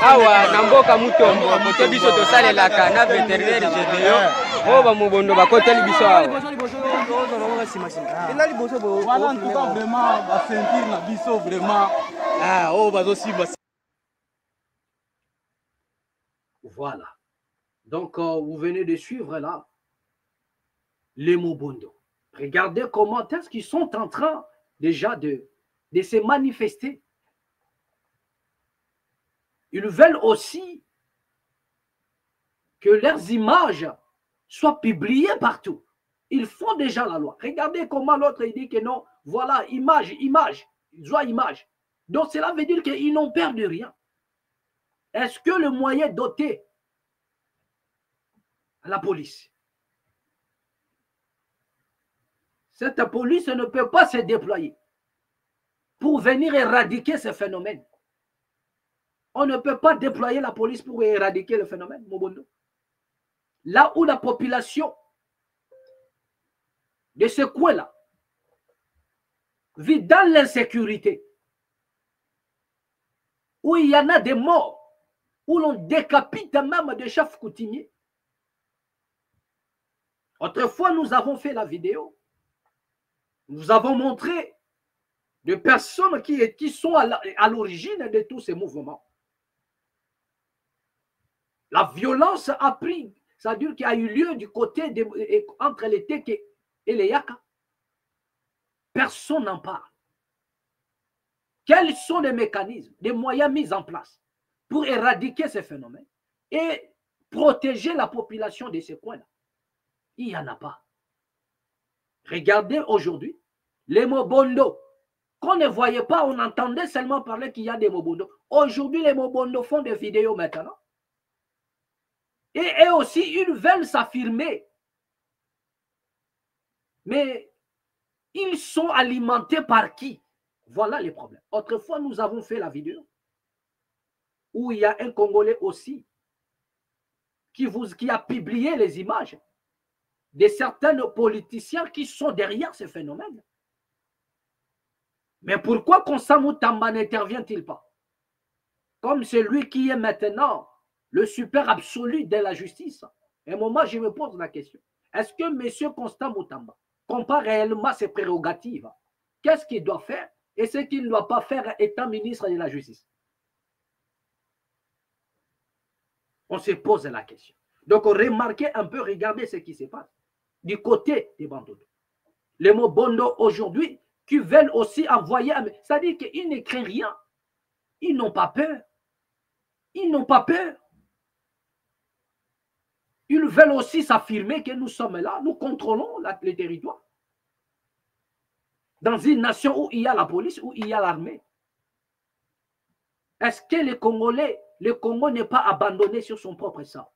Awa namboka mutombo kote biso tosalelaka na vétérinaire GDO o ba Mobondo bakoteli biso awa. Voilà. Donc, vous venez de suivre là les Mobondo. Regardez comment est-ce qu'ils sont en train déjà de se manifester. Ils veulent aussi que leurs images soient publiées partout. Ils font déjà la loi. Regardez comment l'autre dit que non, voilà, image, image, joie, image. Donc cela veut dire qu'ils n'ont peur de rien. Est-ce que le moyen doté à la police, cette police ne peut pas se déployer pour venir éradiquer ce phénomène? On ne peut pas déployer la police pour éradiquer le phénomène, Mobondo. Là où la population de ce coin-là vit dans l'insécurité, où il y en a des morts, où l'on décapite même des chefs coutumiers. Autrefois, nous avons fait la vidéo. Nous avons montré des personnes qui sont à l'origine de tous ces mouvements. La violence a pris, c'est-à-dire qu'il y a eu lieu du côté entre les Teke et les Yaka. Personne n'en parle. Quels sont les mécanismes, les moyens mis en place pour éradiquer ces phénomènes et protéger la population de ces coins-là? Il n'y en a pas. Regardez aujourd'hui, les Mobondo, qu'on ne voyait pas, on entendait seulement parler qu'il y a des Mobondo. Aujourd'hui, les Mobondo font des vidéos maintenant. Et eux aussi, ils veulent s'affirmer. Mais ils sont alimentés par qui? Voilà les problèmes. Autrefois, nous avons fait la vidéo où il y a un Congolais aussi qui a publié les images de certains politiciens qui sont derrière ce phénomène. Mais pourquoi Constant Moutamba n'intervient-il pas? Comme celui qui est maintenant le super absolu de la justice. Et moi, je me pose la question. Est-ce que M. Constant Moutamba comprend réellement ses prérogatives? Qu'est-ce qu'il doit faire et ce qu'il ne doit pas faire étant ministre de la Justice? On se pose la question. Donc, remarquez un peu, regardez ce qui se passe du côté des Bandundu. Les Mobondo aujourd'hui qui veulent aussi envoyer... C'est-à-dire qu'ils ne craignent rien. Ils n'ont pas peur. Ils n'ont pas peur. Ils veulent aussi s'affirmer que nous sommes là, nous contrôlons les territoires. Dans une nation où il y a la police, où il y a l'armée. Est-ce que les Congolais, le Congo n'est pas abandonné sur son propre sang?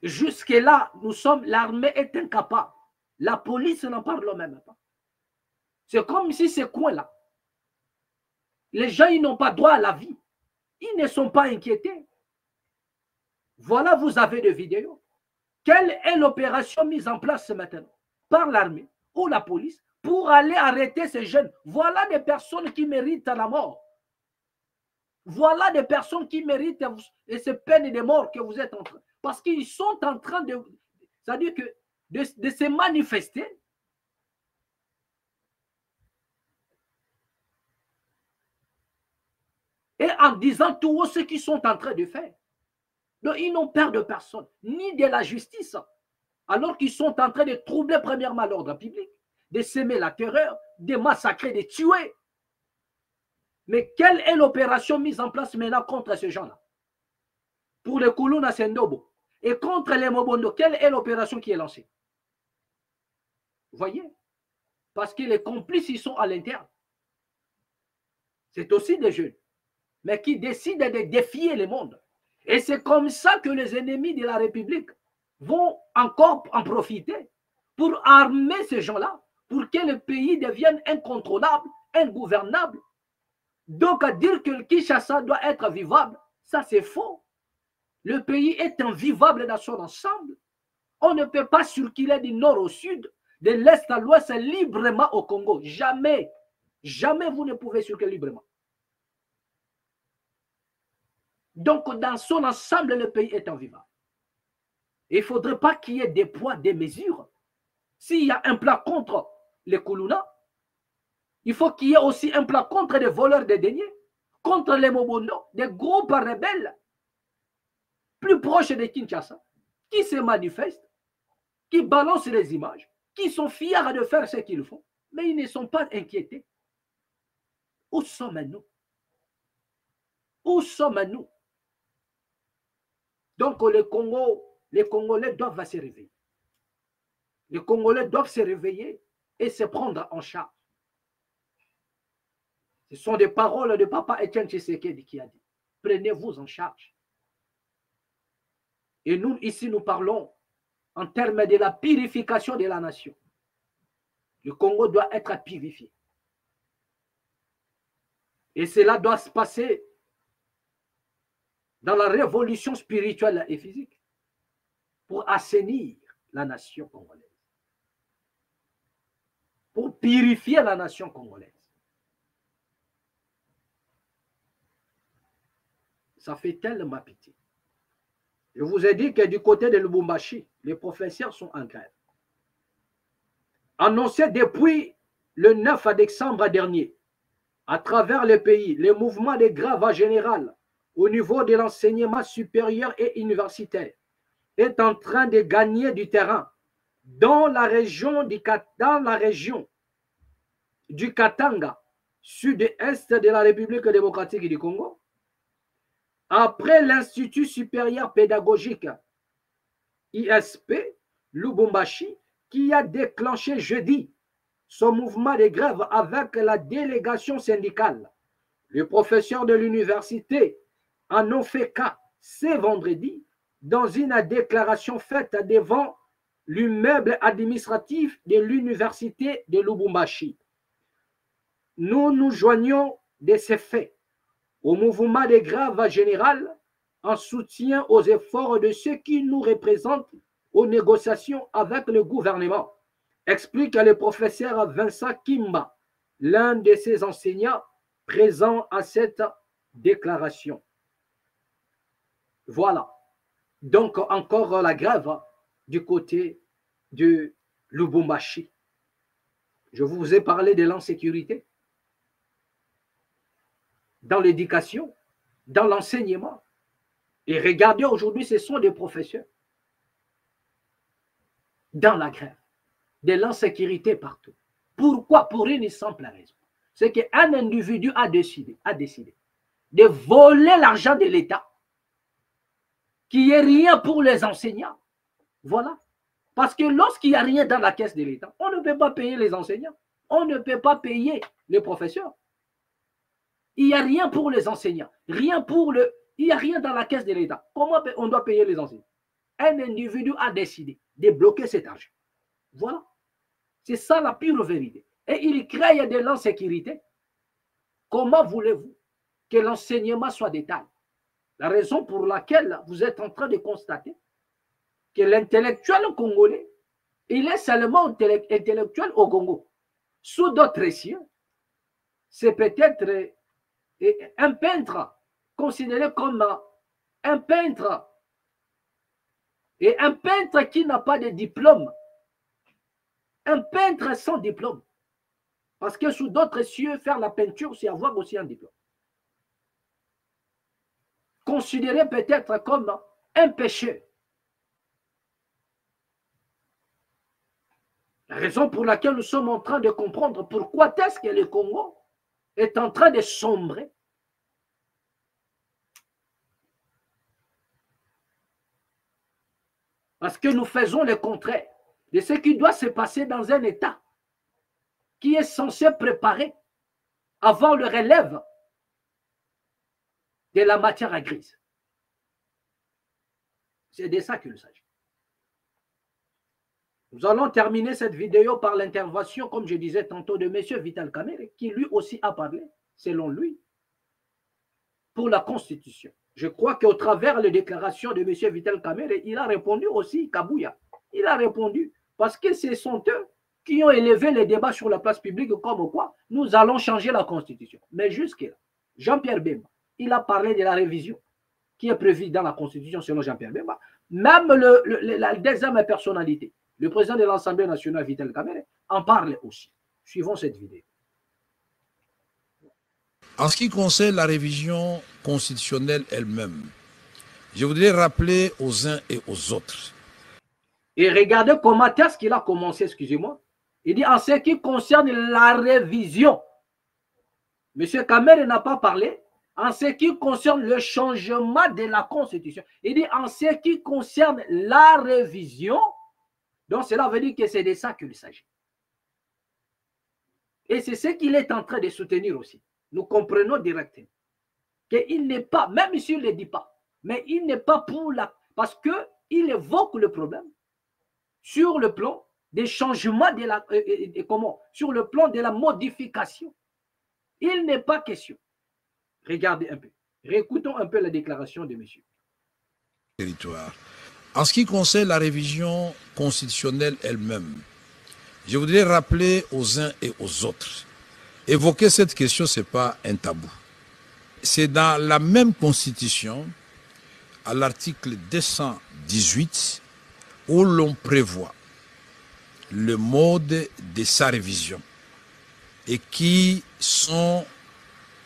Jusque-là, l'armée est incapable. La police n'en parle même pas. C'est comme si ces coins-là, les gens, ils n'ont pas droit à la vie. Ils ne sont pas inquiétés. Voilà, vous avez des vidéos. Quelle est l'opération mise en place maintenant par l'armée ou la police pour aller arrêter ces jeunes? Voilà des personnes qui méritent la mort. Voilà des personnes qui méritent ces peines de mort que vous êtes en train. Parce qu'ils sont en train de... C'est-à-dire que de se manifester. Et en disant tout ce qu'ils sont en train de faire. Donc, ils n'ont peur de personne, ni de la justice, alors qu'ils sont en train de troubler premièrement l'ordre public, de semer la terreur, de massacrer, de tuer. Mais quelle est l'opération mise en place maintenant contre ces gens-là? Pour les Kuluna Sendobo et contre les Mobondo, quelle est l'opération qui est lancée? Vous voyez? Parce que les complices, ils sont à l'interne. C'est aussi des jeunes, mais qui décident de défier le monde. Et c'est comme ça que les ennemis de la République vont encore en profiter pour armer ces gens-là, pour que le pays devienne incontrôlable, ingouvernable. Donc, à dire que le Kinshasa doit être vivable, ça c'est faux. Le pays est invivable dans son ensemble. On ne peut pas circuler du nord au sud, de l'est à l'ouest librement au Congo. Jamais, jamais vous ne pouvez circuler librement. Donc, dans son ensemble, le pays est invivable. Il ne faudrait pas qu'il y ait des poids, des mesures. S'il y a un plan contre les Kuluna, il faut qu'il y ait aussi un plan contre les voleurs de deniers, contre les Mobondo, des groupes rebelles plus proches de Kinshasa, qui se manifestent, qui balancent les images, qui sont fiers de faire ce qu'ils font, mais ils ne sont pas inquiétés. Où sommes-nous? Où sommes-nous? Donc les Congolais doivent se réveiller. Les Congolais doivent se réveiller et se prendre en charge. Ce sont des paroles de Papa Etienne Tshisekedi qui a dit, prenez-vous en charge. Et nous, ici, nous parlons en termes de la purification de la nation. Le Congo doit être purifié. Et cela doit se passer dans la révolution spirituelle et physique pour assainir la nation congolaise, pour purifier la nation congolaise. Ça fait tellement pitié. Je vous ai dit que du côté de Lubumbashi, les professeurs sont en grève. Annoncé depuis le 9 décembre dernier, à travers le pays, le mouvement de grève en général au niveau de l'enseignement supérieur et universitaire est en train de gagner du terrain dans la région du Katanga, sud-est de la République démocratique du Congo, après l'Institut supérieur pédagogique ISP Lubumbashi, qui a déclenché jeudi son mouvement de grève avec la délégation syndicale. Les professeurs de l'université en ont fait cas ce vendredi dans une déclaration faite devant l'immeuble administratif de l'université de Lubumbashi. Nous nous joignons de ces faits au mouvement de grève général en soutien aux efforts de ceux qui nous représentent aux négociations avec le gouvernement, explique le professeur Vincent Kimba, l'un de ses enseignants présents à cette déclaration. Voilà. Donc, encore la grève du côté de Lubumbashi. Je vous ai parlé de l'insécurité dans l'éducation, dans l'enseignement. Et regardez, aujourd'hui, ce sont des professeurs dans la grève, de l'insécurité partout. Pourquoi? Pour une simple raison. C'est qu'un individu a décidé de voler l'argent de l'État, qu'il n'y ait rien pour les enseignants. Voilà. Parce que lorsqu'il n'y a rien dans la caisse de l'État, on ne peut pas payer les enseignants, on ne peut pas payer les professeurs. Il n'y a rien pour les enseignants, rien pour le... Il n'y a rien dans la caisse de l'État. Comment on doit payer les enseignants? Un individu a décidé de bloquer cet argent. Voilà. C'est ça la pure vérité. Et il crée de l'insécurité. Comment voulez-vous que l'enseignement soit d'état? La raison pour laquelle vous êtes en train de constater que l'intellectuel congolais, il est seulement intellectuel au Congo. Sous d'autres cieux, c'est peut-être un peintre considéré comme un peintre. Et un peintre qui n'a pas de diplôme. Un peintre sans diplôme. Parce que sous d'autres cieux, faire la peinture, c'est avoir aussi un diplôme. Considéré peut-être comme un péché. La raison pour laquelle nous sommes en train de comprendre pourquoi est-ce que le Congo est en train de sombrer. Parce que nous faisons le contraire de ce qui doit se passer dans un État qui est censé préparer avant le relève de la matière grise. C'est de ça qu'il s'agit. Nous allons terminer cette vidéo par l'intervention, comme je disais tantôt, de M. Vital Kamerhe, qui lui aussi a parlé, selon lui, pour la Constitution. Je crois qu'au travers des déclarations de M. Vital Kamerhe, il a répondu aussi, Kabouya. Il a répondu, parce que ce sont eux qui ont élevé les débats sur la place publique, comme quoi nous allons changer la Constitution. Mais jusque-là, Jean-Pierre Bemba, il a parlé de la révision qui est prévue dans la Constitution selon Jean-Pierre Bemba. Même la deuxième personnalité, le président de l'Assemblée nationale, Vital Kamerhe, en parle aussi. Suivons cette vidéo. En ce qui concerne la révision constitutionnelle elle-même, je voudrais rappeler aux uns et aux autres. Et regardez comment est-ce qu'il a commencé, excusez-moi. Il dit en ce qui concerne la révision. M. Kamerhe n'a pas parlé. En ce qui concerne le changement de la Constitution. Il dit en ce qui concerne la révision. Donc cela veut dire que c'est de ça qu'il s'agit. Et c'est ce qu'il est en train de soutenir aussi. Nous comprenons directement qu'il n'est pas, même s'il ne le dit pas, mais il n'est pas pour la... Parce qu'il évoque le problème sur le plan des changements de la... sur le plan de la modification. Il n'est pas question. Regardez un peu. Réécoutons un peu la déclaration de monsieur. Territoire. En ce qui concerne la révision constitutionnelle elle-même, je voudrais rappeler aux uns et aux autres. Évoquer cette question, ce n'est pas un tabou. C'est dans la même Constitution, à l'article 218, où l'on prévoit le mode de sa révision et qui sont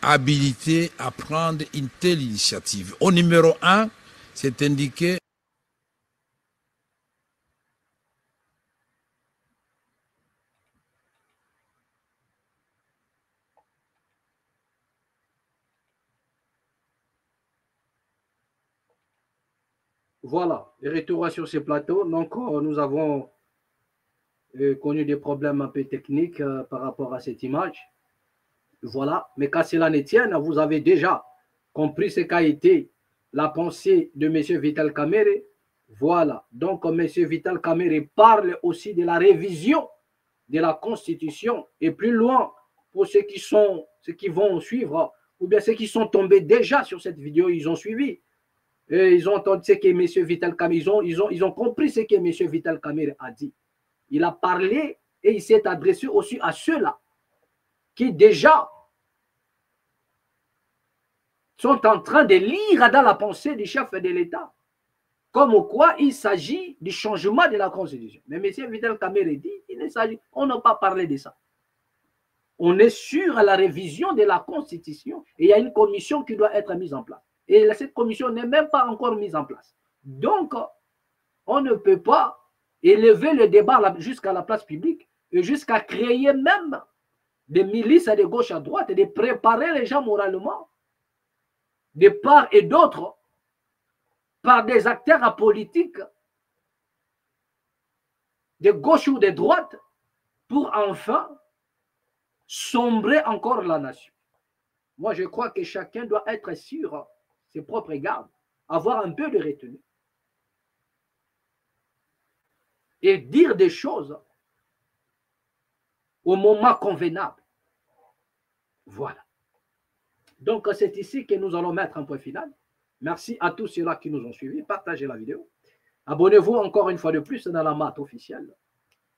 habilités à prendre une telle initiative. Au numéro 1, c'est indiqué Voilà, le retour sur ce plateau. Donc, nous avons connu des problèmes un peu techniques par rapport à cette image. Voilà, mais qu'à cela ne tienne, vous avez déjà compris ce qu'a été la pensée de M. Vital Kamerhe. Voilà, donc M. Vital Kamerhe parle aussi de la révision de la Constitution et plus loin, pour ceux qui vont suivre, ou bien ceux qui sont tombés déjà sur cette vidéo, ils ont suivi. Et ils ont entendu ce que M. Vital Kamerhe, ils ont compris ce que M. Vital Kamerhe a dit. Il a parlé et il s'est adressé aussi à ceux-là qui déjà sont en train de lire dans la pensée du chef de l'État, comme quoi il s'agit du changement de la Constitution. Mais M. Vital Kamerhe dit, on n'a pas parlé de ça. On est sur la révision de la Constitution et il y a une commission qui doit être mise en place. Et cette commission n'est même pas encore mise en place. Donc, on ne peut pas élever le débat jusqu'à la place publique et jusqu'à créer même des milices de gauche à droite et de préparer les gens moralement de part et d'autre par des acteurs politiques de gauche ou de droite pour enfin sombrer encore la nation. Moi, je crois que chacun doit être sur ses propres gardes, avoir un peu de retenue et dire des choses au moment convenable. Voilà. Donc, c'est ici que nous allons mettre un point final. Merci à tous ceux-là qui nous ont suivis. Partagez la vidéo. Abonnez-vous encore une fois de plus dans la MAT officielle.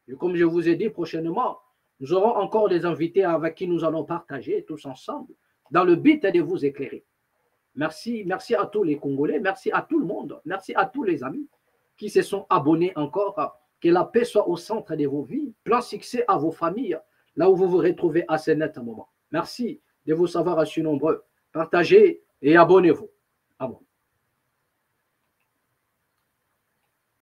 Et comme je vous ai dit, prochainement, nous aurons encore des invités avec qui nous allons partager tous ensemble dans le but de vous éclairer. Merci, merci à tous les Congolais, merci à tout le monde, merci à tous les amis qui se sont abonnés encore. Que la paix soit au centre de vos vies, plein succès à vos familles, là où vous vous retrouvez à ce net moment. Merci de vous savoir si nombreux. Partagez et abonnez-vous.